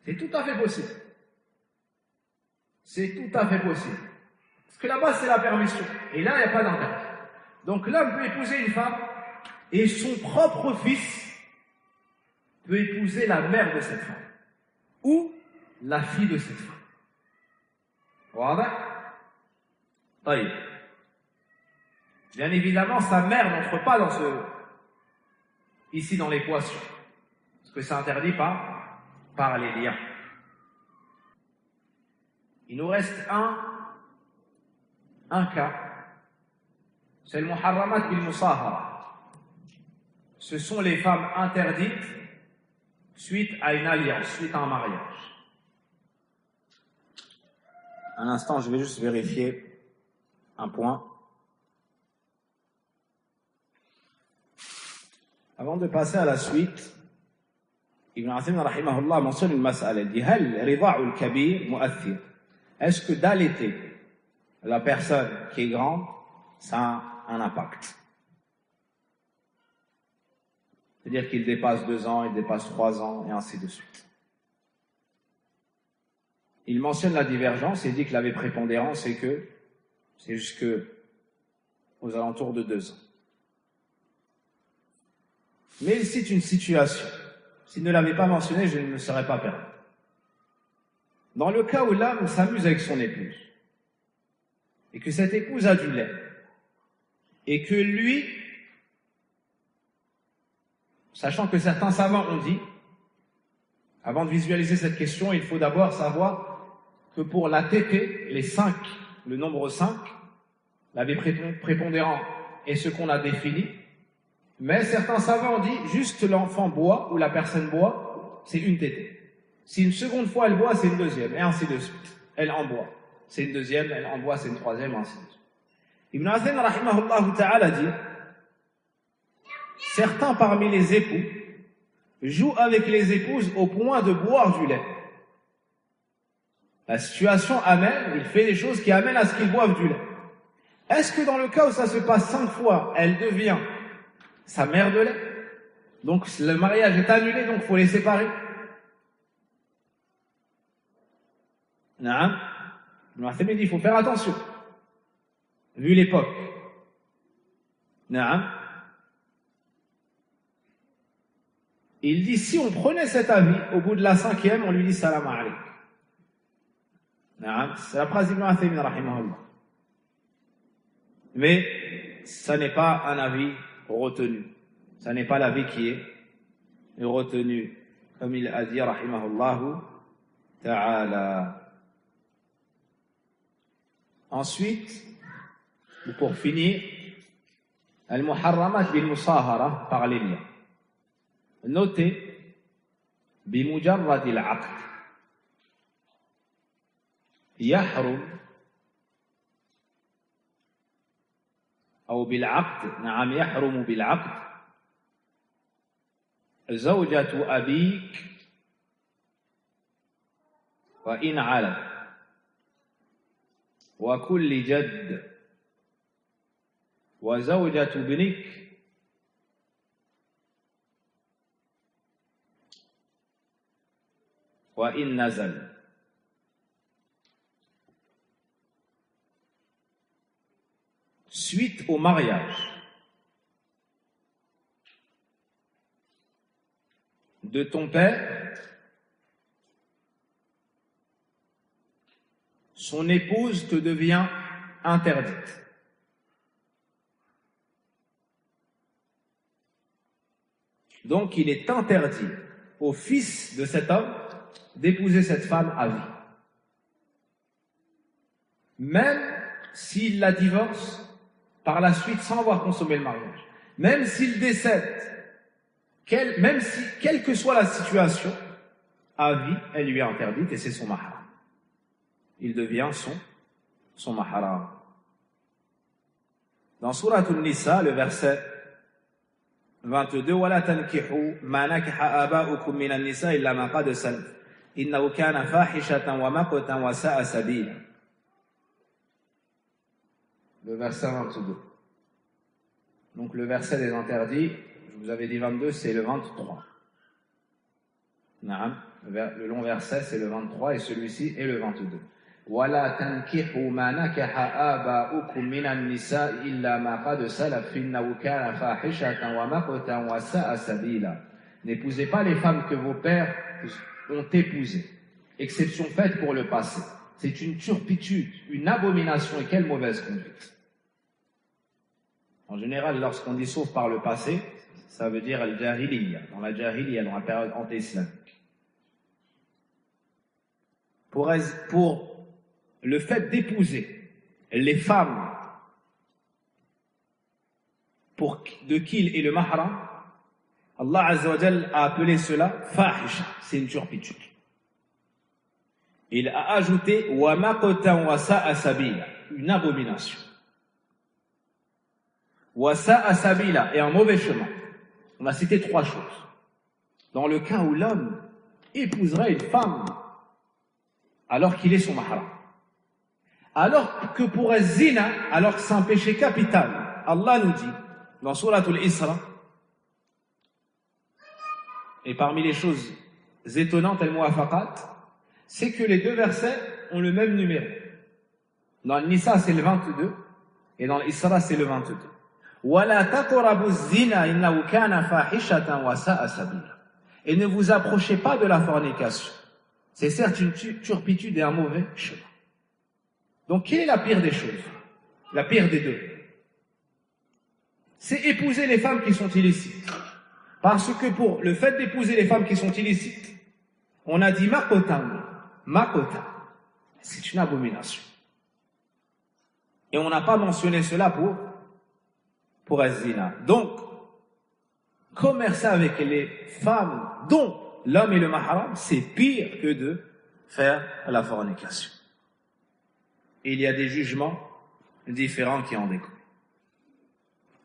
C'est tout à fait possible. C'est tout à fait possible. Parce que là-bas, c'est la permission. Et là, il n'y a pas d'interdit. Donc l'homme peut épouser une femme et son propre fils peut épouser la mère de cette femme ou la fille de cette femme. Voilà. Bien évidemment, sa mère n'entre pas ici dans l'équation. Parce que c'est interdit par les liens. Il nous reste un cas. C'est le muharramat bil musahara. Ce sont les femmes interdites suite à une alliance, suite à un mariage. Un instant, je vais juste vérifier un point. Avant de passer à la suite, Ibn Uthaymin rahimahullah mentionne une mas'ala. Il dit Hal rida'ul kabir mu'athir. Est-ce que d'allaiter la personne qui est grande, ça a un impact? C'est-à-dire qu'il dépasse 2 ans, il dépasse 3 ans, et ainsi de suite. Il mentionne la divergence et il dit que l'avis prépondérant, c'est jusque aux alentours de 2 ans. Mais il cite une situation. S'il ne l'avait pas mentionné, je ne me serais pas permis. Dans le cas où l'homme s'amuse avec son épouse, et que cette épouse a du lait, et que lui, sachant que certains savants ont dit, avant de visualiser cette question, il faut d'abord savoir que pour la tétée, les 5, le nombre 5, l'avis prépondérant est ce qu'on a défini, mais certains savants ont dit, juste l'enfant boit, ou la personne boit, c'est une tétée. Si une seconde fois elle boit, c'est une deuxième, et ainsi de suite. Elle en boit. C'est une deuxième, elle en boit, c'est une troisième, et ainsi de suite. Ibn Uthaymin rahimahullah ta'ala dit, certains parmi les époux jouent avec les épouses au point de boire du lait. La situation amène, il fait des choses qui amènent à ce qu'ils boivent du lait. Est-ce que dans le cas où ça se passe 5 fois, elle devient sa mère de lait? Donc le mariage est annulé, donc il faut les séparer. Non. Ibn Uthaymin dit, il faut faire attention. Vu l'époque. Non. Il dit, si on prenait cet avis, au bout de la 5e, on lui dit salam alayk. Non. C'est la phrase d'Ibn Uthaymin rahimahullah. Mais ça n'est pas un avis retenu. Ça n'est pas l'avis qui est retenu. Comme il a dit rahimahullah ta'ala. Ensuite, pour finir, al-muharramat bil-musahara par les liens. Notez, bimujarrad al-aqd, yahrum, ou bil-aqd, na'am yahrum bil-aqd, zawjatu abik, wa in ala. وكل جد وزوجة ابنك وإن نزل. Suite au mariage de ton père, son épouse te devient interdite. Donc il est interdit au fils de cet homme d'épouser cette femme à vie. Même s'il la divorce par la suite sans avoir consommé le mariage. Même s'il décède, quelle que soit la situation, à vie, elle lui est interdite et c'est son mahram. Il devient son mahram. Dans Surat An-Nisa, le verset 22, وَلَا تَنْكِحُوا مَا نَكَحَ آبَاؤُكُم مِّنَ النِّسَاءِ إِلَّا مَا قَدْ سَلَفَ إِنَّهُ كَانَ فَاحِشَةً وَمَقْتًا وَسَاءَ سَبِيلًا. Le verset 22. Donc le verset des interdits, je vous avais dit 22, c'est le 23. Naam, le long verset c'est le 23 et celui-ci est le 22. ولا تنكحوا ما نكح آباؤكم من النساء إلا ما قد سلف إنه كان فاحشة ومقتا وساء سبيلا. N'épousez pas les femmes que vos pères ont épousées, exception faite pour le passé. C'est une turpitude, une abomination et quelle mauvaise conduite. En général, lorsqu'on dit sauf par le passé, ça veut dire al-jahiliya, dans la jahiliya, dans la période anté-islamique. Pour le fait d'épouser les femmes de qui il est le mahram, Allah Azza wa Jal a appelé cela fahisha, c'est une turpitude. Il a ajouté wa maqtan wa sa'a sabila, une abomination. Wa sa'a sabila, et un mauvais chemin. On a cité 3 choses. Dans le cas où l'homme épouserait une femme alors qu'il est son mahram. Alors que pour zina, alors que c'est un péché capital, Allah nous dit dans Souratul Isra, et parmi les choses étonnantes, al-muwafaqat, c'est que les 2 versets ont le même numéro. Dans le Nisa, c'est le 22, et dans l'Isra, c'est le 22. وَلَا تَقْرَبُوا الزِّنَا إِنَّهُ كَانَ فَاحِشَةً وَسَاءَ سَبِيلًا. Et ne vous approchez pas de la fornication. C'est certes une turpitude et un mauvais chemin. Donc, quelle est la pire des choses? La pire des 2. C'est épouser les femmes qui sont illicites. Parce que pour le fait d'épouser les femmes qui sont illicites, on a dit makotan, c'est une abomination. Et on n'a pas mentionné cela pour az-zina. Donc, commercer avec les femmes dont l'homme est le mahram, c'est pire que de faire la fornication. Et il y a des jugements différents qui en découlent.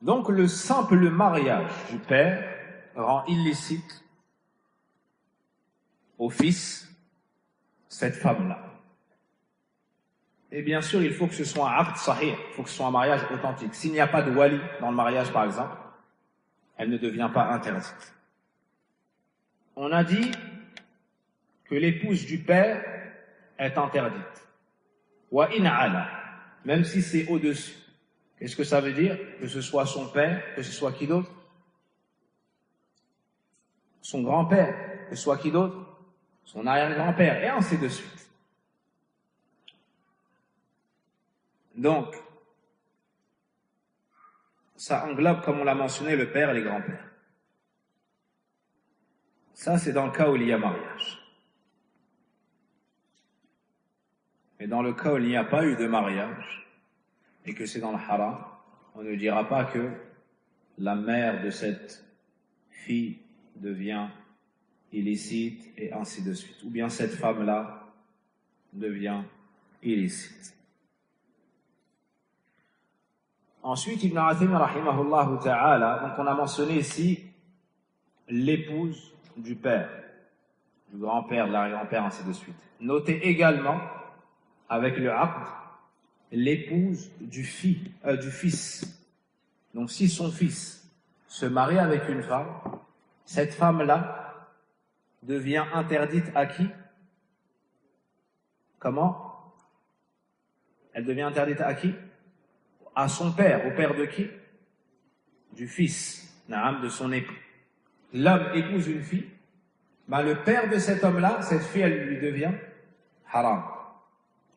Donc, le simple mariage du père rend illicite au fils cette femme-là. Et bien sûr, il faut que ce soit un aqd sahih, il faut que ce soit un mariage authentique. S'il n'y a pas de wali dans le mariage, par exemple, elle ne devient pas interdite. On a dit que l'épouse du père est interdite. Wa in ala, même si c'est au-dessus. Qu'est-ce que ça veut dire? Que ce soit son père, que ce soit qui d'autre? Son grand-père, que ce soit qui d'autre? Son arrière-grand-père, et ainsi de suite. Donc, ça englobe, comme on l'a mentionné, le père et les grands-pères. Ça, c'est dans le cas où il y a mariage. Mais dans le cas où il n'y a pas eu de mariage, et que c'est dans le haram, on ne dira pas que la mère de cette fille devient illicite et ainsi de suite. Ou bien cette femme-là devient illicite. Ensuite, Ibn Athim, rahimahullah ta'ala, donc on a mentionné ici l'épouse du père, du grand-père, de l'arrière-grand-père, ainsi de suite. Notez également, avec le aqd, l'épouse du fils. Donc si son fils se marie avec une femme, cette femme-là devient interdite à qui? Comment? Elle devient interdite à qui? À son père. Au père de qui? Du fils, de son époux. L'homme épouse une fille, le père de cet homme-là, cette fille, elle lui devient haram.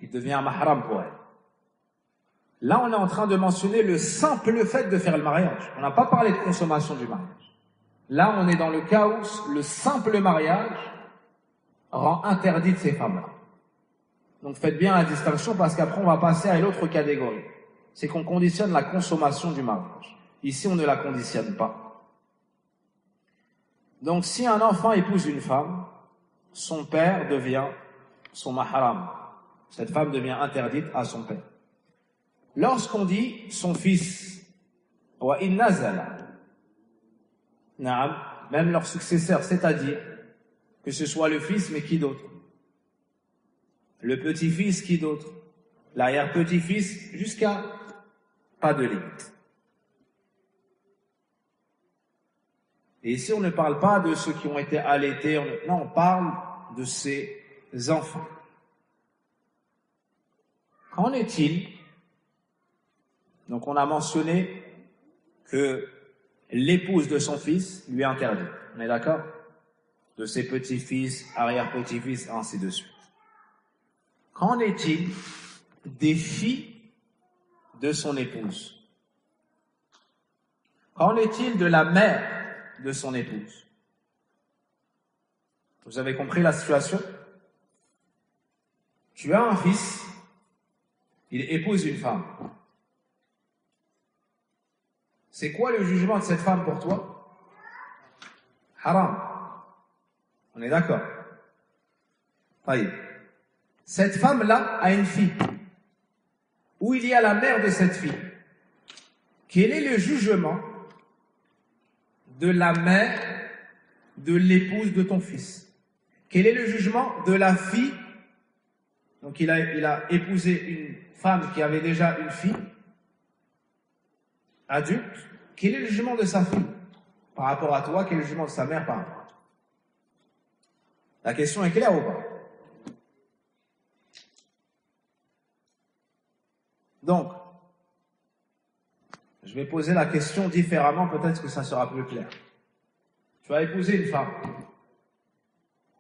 Il devient mahram pour elle. Là, on est en train de mentionner le simple fait de faire le mariage. On n'a pas parlé de consommation du mariage. Là, on est dans le cas où le simple mariage rend interdite ces femmes-là. Donc faites bien la distinction parce qu'après on va passer à l'autre catégorie. C'est qu'on conditionne la consommation du mariage. Ici, on ne la conditionne pas. Donc si un enfant épouse une femme, son père devient son mahram. Cette femme devient interdite à son père. Lorsqu'on dit son fils, wa in nazala, même leur successeur, c'est-à-dire que ce soit le fils, mais qui d'autre? Le petit-fils, qui d'autre? L'arrière-petit-fils, jusqu'à pas de limite. Et ici, on ne parle pas de ceux qui ont été allaités, non, on parle de ces enfants. Qu'en est-il? Donc, on a mentionné que l'épouse de son fils lui est interdite. On est d'accord? De ses petits-fils, arrière-petits-fils, ainsi de suite. Qu'en est-il des filles de son épouse? Qu'en est-il de la mère de son épouse? Vous avez compris la situation? Tu as un fils, il épouse une femme. C'est quoi le jugement de cette femme pour toi? Haram. On est d'accord? Allez. Cette femme-là a une fille. Où il y a la mère de cette fille. Quel est le jugement de la mère de l'épouse de ton fils? Quel est le jugement de la fille? Donc il a épousé une femme qui avait déjà une fille adulte. Quel est le jugement de sa fille par rapport à toi? Quel est le jugement de sa mère par rapport à toi? La question est claire ou pas? Donc, je vais poser la question différemment, peut-être que ça sera plus clair. Tu as épousé une femme.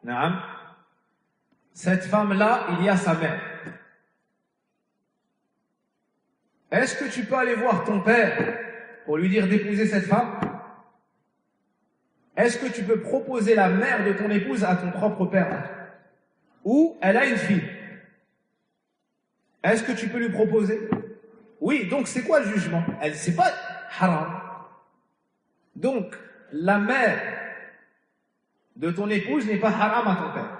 Naam. Cette femme-là, il y a sa mère. Est-ce que tu peux aller voir ton père pour lui dire d'épouser cette femme? Est-ce que tu peux proposer la mère de ton épouse à ton propre père? Ou elle a une fille? Est-ce que tu peux lui proposer? Oui, donc c'est quoi le jugement? C'est pas haram. Donc, la mère de ton épouse n'est pas haram à ton père.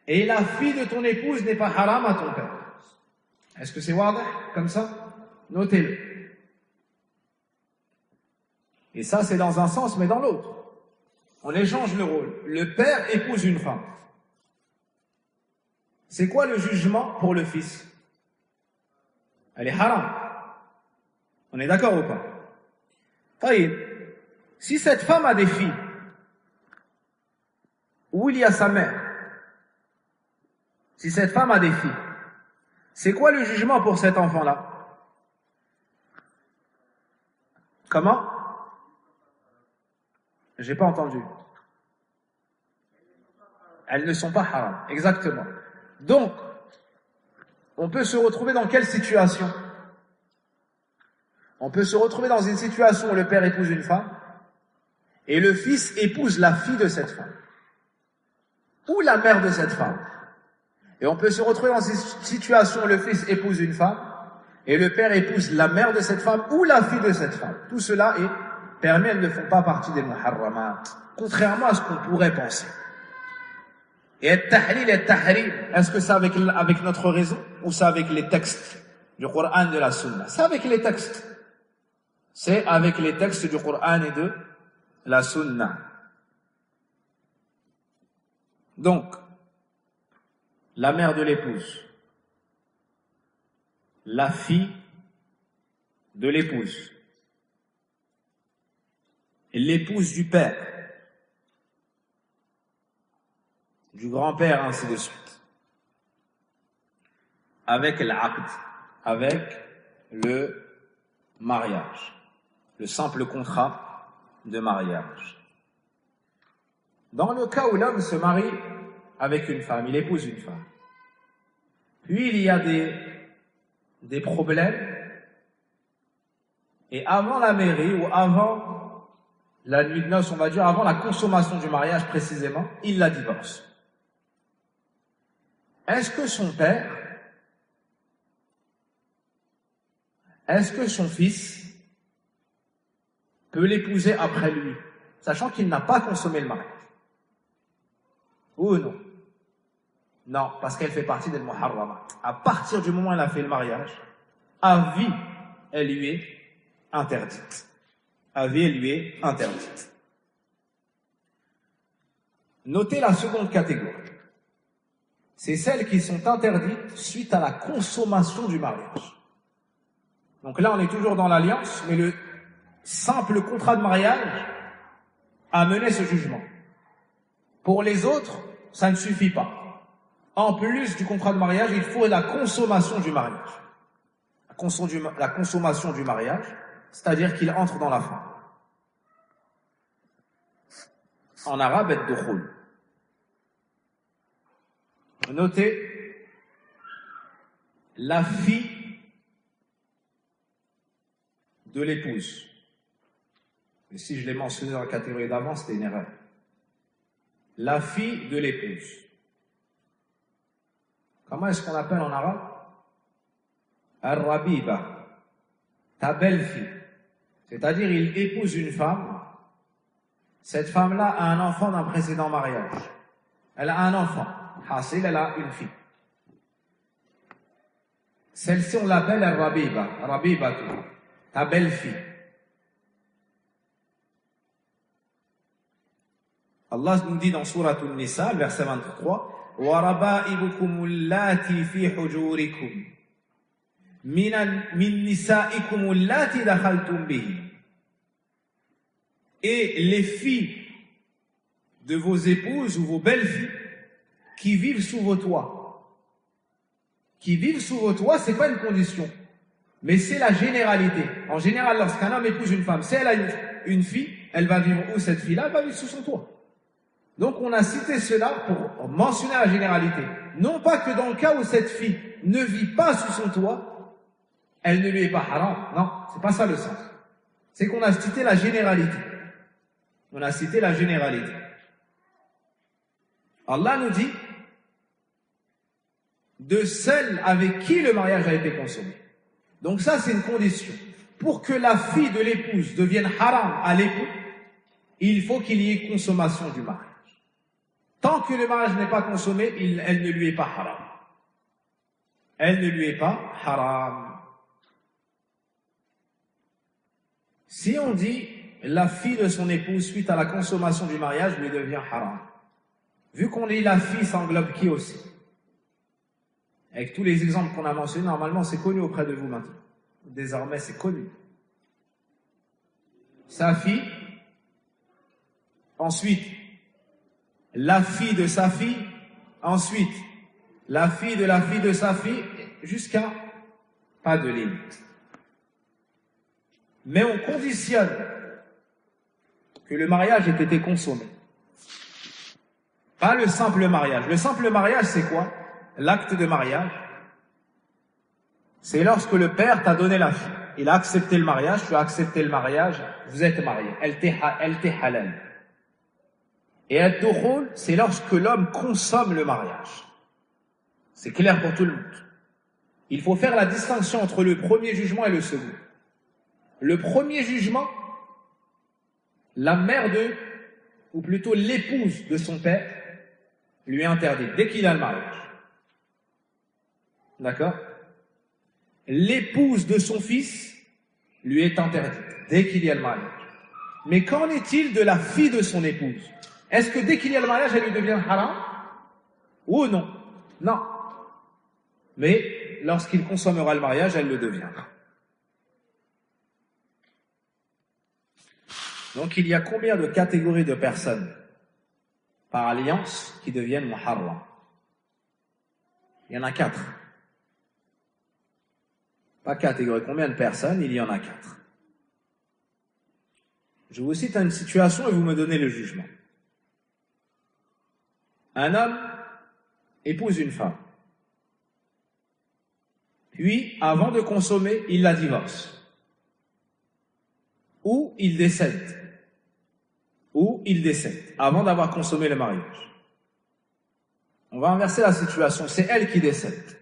Et la fille de ton épouse n'est pas haram à ton père. Est-ce que c'est wadah comme ça? Notez-le. Et ça, c'est dans un sens, mais dans l'autre. On échange le rôle. Le père épouse une femme. C'est quoi le jugement pour le fils? Elle est haram. On est d'accord ou pas? Taïb. Si cette femme a des filles, où il y a sa mère, si cette femme a des filles, c'est quoi le jugement pour cet enfant-là? Comment? J'ai pas entendu. Elles ne sont pas haram. Exactement. Donc, on peut se retrouver dans quelle situation? On peut se retrouver dans une situation où le père épouse une femme et le fils épouse la fille de cette femme ou la mère de cette femme. Et on peut se retrouver dans une situation où le fils épouse une femme et le père épouse la mère de cette femme ou la fille de cette femme. Tout cela est permis, elles ne font pas partie des muharramat, contrairement à ce qu'on pourrait penser. Et tahlil et tahrim, est-ce que c'est avec notre raison ou c'est avec les textes du Coran et de la Sunna? C'est avec les textes. C'est avec les textes du Coran et de la Sunna. Donc, la mère de l'épouse, la fille de l'épouse, l'épouse du père, du grand-père, ainsi de suite, avec l'aqd, avec le mariage, le simple contrat de mariage. Dans le cas où l'homme se marie avec une femme, il épouse une femme, puis il y a des problèmes, et avant la mairie ou avant la nuit de noces, on va dire, avant la consommation du mariage précisément, il la divorce. Est-ce que son père, est-ce que son fils peut l'épouser après lui, sachant qu'il n'a pas consommé le mariage? Ou non? Non, parce qu'elle fait partie des muharramat. À partir du moment où elle a fait le mariage, à vie, elle lui est interdite. À vie, elle lui est interdite. Notez la seconde catégorie. C'est celles qui sont interdites suite à la consommation du mariage. Donc là, on est toujours dans l'alliance, mais le simple contrat de mariage à mener ce jugement. Pour les autres, ça ne suffit pas. En plus du contrat de mariage, il faut la consommation du mariage. La consommation du mariage, c'est-à-dire qu'il entre dans la femme. En arabe, ad-dukhul. Notez, la fille de l'épouse. Et si je l'ai mentionné dans la catégorie d'avant, c'était une erreur. La fille de l'épouse. Comment est-ce qu'on appelle en arabe? Ar-Rabiba, ta belle-fille. C'est-à-dire, il épouse une femme. Cette femme-là a un enfant d'un précédent mariage. Elle a un enfant. Hasil, elle a une fille. Celle-ci, on l'appelle Ar-Rabiba. Rabiba, ta belle-fille. Allah nous dit dans Sourate An-Nisa, verset 23, وَرَبَائِبُكُمُ اللَّاتِي فِي حُجُورِكُمْ مِنْ نِسَائِكُمُ اللَّاتِي دَخَلْتُمْ بِهِ. Et les filles de vos épouses ou vos belles-filles qui vivent sous vos toits. Qui vivent sous vos toits, c'est pas une condition, mais c'est la généralité. En général, lorsqu'un homme épouse une femme, si elle a une fille, elle va vivre où cette fille-là? Elle va vivre sous son toit. Donc on a cité cela pour mentionner la généralité. Non pas que dans le cas où cette fille ne vit pas sous son toit, elle ne lui est pas haram. Non, c'est pas ça le sens. C'est qu'on a cité la généralité. On a cité la généralité. Allah nous dit de celle avec qui le mariage a été consommé. Donc ça, c'est une condition. Pour que la fille de l'épouse devienne haram à l'époux, il faut qu'il y ait consommation du mariage. Tant que le mariage n'est pas consommé, elle ne lui est pas haram. Elle ne lui est pas haram. Si on dit la fille de son épouse suite à la consommation du mariage lui devient haram. Vu qu'on dit la fille, ça englobe qui aussi? Avec tous les exemples qu'on a mentionnés, normalement c'est connu auprès de vous maintenant. Désormais c'est connu. Sa fille, ensuite la fille de sa fille, ensuite la fille de sa fille, jusqu'à pas de limite. Mais on conditionne que le mariage ait été consommé. Pas le simple mariage. Le simple mariage, c'est quoi? L'acte de mariage, c'est lorsque le père t'a donné la fille. Il a accepté le mariage, tu as accepté le mariage, vous êtes mariés. Elle t'est halal. Et ad-dukhul, c'est lorsque l'homme consomme le mariage. C'est clair pour tout le monde. Il faut faire la distinction entre le premier jugement et le second. Le premier jugement, la mère ou plutôt l'épouse de son père, lui est interdite dès qu'il a le mariage. D'accord? L'épouse de son fils lui est interdite dès qu'il y a le mariage. Mais qu'en est-il de la fille de son épouse? Est-ce que dès qu'il y a le mariage, elle lui devient haram? Ou non? Non. Mais lorsqu'il consommera le mariage, elle le deviendra. Donc il y a combien de catégories de personnes par alliance qui deviennent muharram? Il y en a 4. Pas catégorie. Combien de personnes? Il y en a 4. Je vous cite une situation et vous me donnez le jugement. Un homme épouse une femme. Puis, avant de consommer, il la divorce. Ou il décède. Avant d'avoir consommé le mariage. On va inverser la situation. C'est elle qui décède.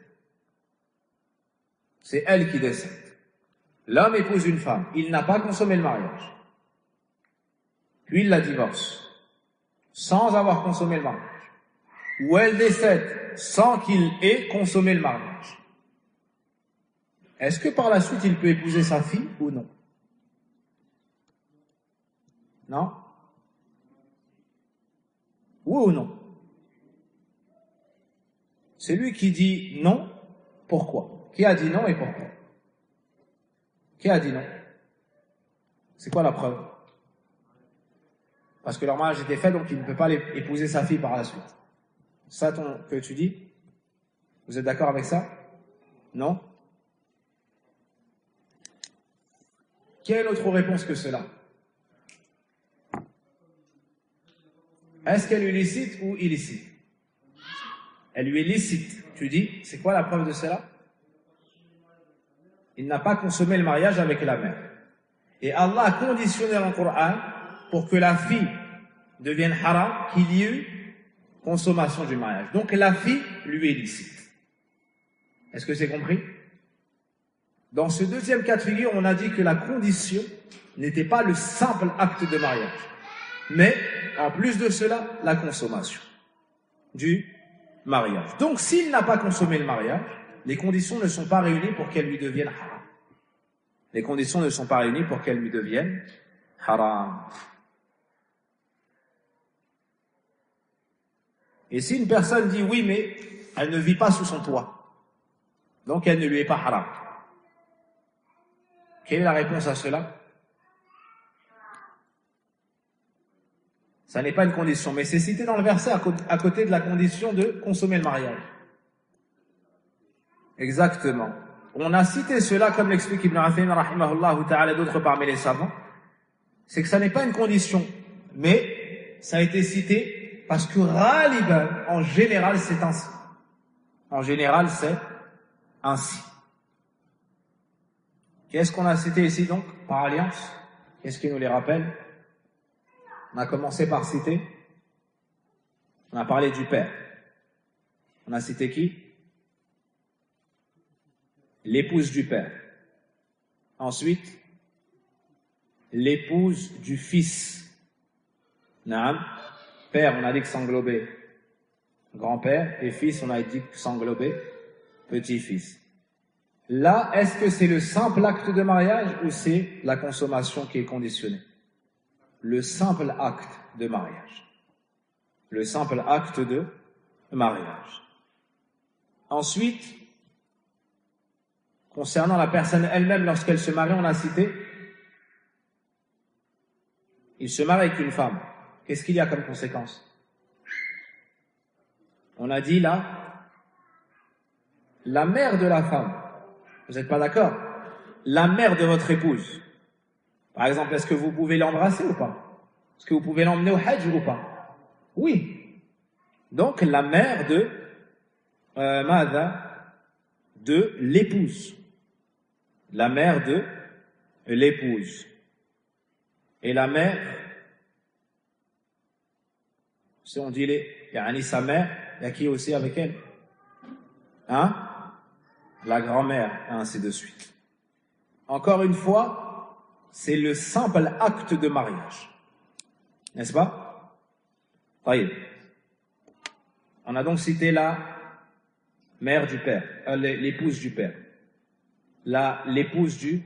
L'homme épouse une femme. Il n'a pas consommé le mariage. Puis il la divorce. Sans avoir consommé le mariage. Ou elle décède sans qu'il ait consommé le mariage. Est-ce que par la suite il peut épouser sa fille ou non? Non? Oui ou non? C'est lui qui dit non. Pourquoi? Qui a dit non et pourquoi? Qui a dit non? C'est quoi la preuve? parce que leur mariage était fait, donc il ne peut pas épouser sa fille par la suite. Ça que tu dis? Vous êtes d'accord avec ça? Non? Quelle autre réponse que cela? Est-ce qu'elle est licite ou illicite? Elle lui est licite. Tu dis, c'est quoi la preuve de cela? Il n'a pas consommé le mariage avec la mère. Et Allah a conditionné dans le Coran pour que la fille devienne haram, qu'il y ait eu consommation du mariage. Donc la fille lui est licite. Est-ce que c'est compris? Dans ce deuxième cas de figure, on a dit que la condition n'était pas le simple acte de mariage, mais en plus de cela, la consommation du mariage. Donc s'il n'a pas consommé le mariage, les conditions ne sont pas réunies pour qu'elle lui devienne haram. Les conditions ne sont pas réunies pour qu'elle lui devienne haram. Et si une personne dit oui, mais elle ne vit pas sous son toit, donc elle ne lui est pas haram. Quelle est la réponse à cela? Ça n'est pas une condition, mais c'est cité dans le verset à côté de la condition de consommer le mariage. Exactement. On a cité cela, comme l'explique Ibn Uthaymin rahimahullah ta'ala, d'autres parmi les savants. C'est que ça n'est pas une condition, mais ça a été cité parce que Ghaliban, en général, c'est ainsi. En général, c'est ainsi. Qu'est-ce qu'on a cité ici donc, par alliance? Qu'est-ce qui nous les rappelle? On a commencé par citer, on a parlé du père. On a cité qui? L'épouse du père. Ensuite, l'épouse du fils. Naam. Père, on a dit que s'englobait grand-père, et fils, on a dit que s'englobait petit-fils. Là, est-ce que c'est le simple acte de mariage ou c'est la consommation qui est conditionnée? Le simple acte de mariage. Le simple acte de mariage. Ensuite, concernant la personne elle-même, lorsqu'elle se marie, on a cité, il se marie avec une femme. Qu'est-ce qu'il y a comme conséquence? On a dit là, la mère de la femme. Vous n'êtes pas d'accord? La mère de votre épouse. Par exemple, est-ce que vous pouvez l'embrasser ou pas? Est-ce que vous pouvez l'emmener au Hajj ou pas? Oui. Donc, la mère de de l'épouse. La mère de l'épouse. Et la mère, si on dit sa mère, il y a qui aussi avec elle? Hein? La grand-mère, et ainsi de suite. Encore une fois, c'est le simple acte de mariage. N'est-ce pas? Voyez. On a donc cité la mère du père, l'épouse du père, l'épouse du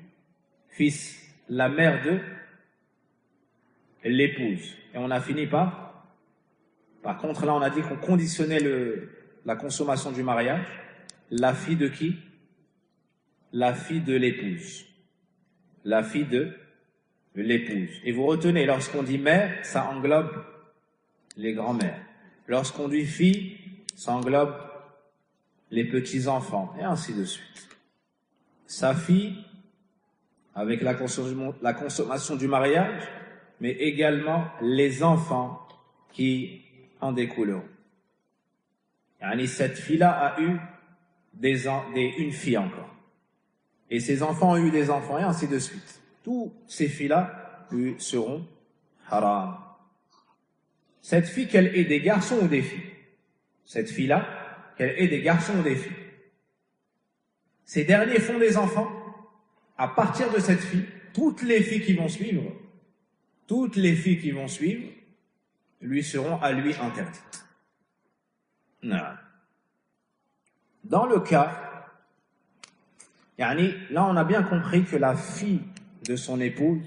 fils, la mère de l'épouse. Et on a fini par contre, là, on a dit qu'on conditionnait la consommation du mariage, la fille de qui? La fille de l'épouse. La fille de l'épouse. Et vous retenez, lorsqu'on dit mère, ça englobe les grands-mères. Lorsqu'on dit fille, ça englobe les petits-enfants, et ainsi de suite. Sa fille, avec la consommation du mariage, mais également les enfants qui en découleront. Yani cette fille-là a eu une fille encore. Et ses enfants ont eu des enfants, et ainsi de suite. Tous ces filles-là seront haram. Cette fille, qu'elle ait des garçons ou des filles. Cette fille-là, qu'elle ait des garçons ou des filles. Ces derniers font des enfants. À partir de cette fille, toutes les filles qui vont suivre, lui seront à lui interdites. Non. Dans le cas, là on a bien compris que la fille de son épouse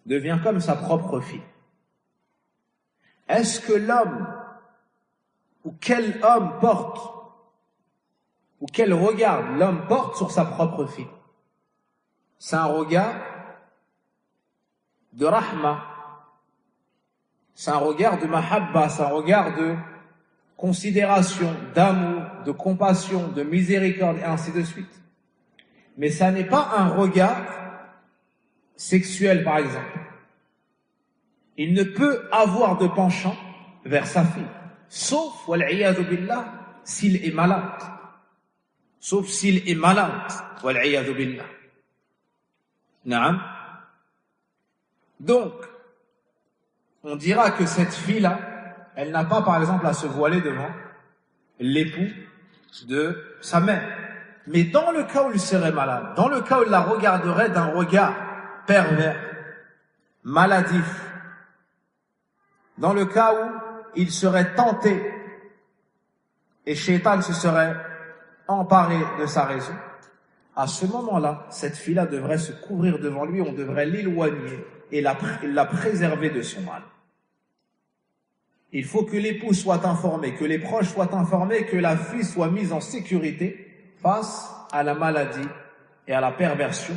devient comme sa propre fille. Est-ce que l'homme, ou quel homme porte, ou quel regard l'homme porte sur sa propre fille? C'est un regard de rahma, C'est un regard de mahabba, c'est un regard de considération, d'amour, de compassion, de miséricorde, et ainsi de suite. Mais ça n'est pas un regard sexuel, par exemple. Il ne peut avoir de penchant vers sa fille, sauf, wal'iyadu billah, s'il est malade. Sauf s'il est malade, wal'iyadu billah. Naam. Donc, on dira que cette fille-là, elle n'a pas, par exemple, à se voiler devant l'époux de sa mère. Mais dans le cas où il serait malade, dans le cas où il la regarderait d'un regard pervers, maladif, dans le cas où il serait tenté et Shaitan se serait emparé de sa raison, à ce moment-là, cette fille-là devrait se couvrir devant lui, on devrait l'éloigner et la préserver de son mal. Il faut que l'époux soit informé, que les proches soient informés, que la fille soit mise en sécurité face à la maladie et à la perversion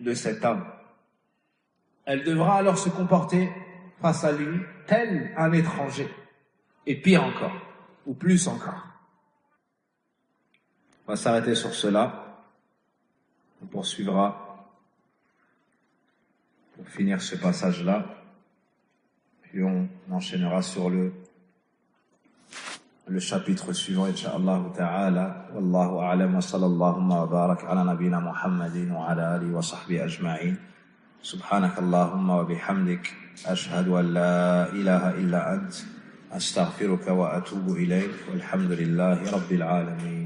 de cet homme. Elle devra alors se comporter face à lui tel un étranger, et pire encore, ou plus encore. On va s'arrêter sur cela. On poursuivra pour finir ce passage-là. Puis on enchaînera sur le chapitre suivant, Inch'Allah ta'ala. Wallahu a'lam wa sallallahu wa barak ala nabina Muhammadin wa ala alihi wa sahbihi ajma'in. Subhanak Allahumma wa bihamdik. Ashhadu an la ilaha illa ant. Astaghfiruka wa atubu ilayk. Walhamdulillahi rabbil alamin.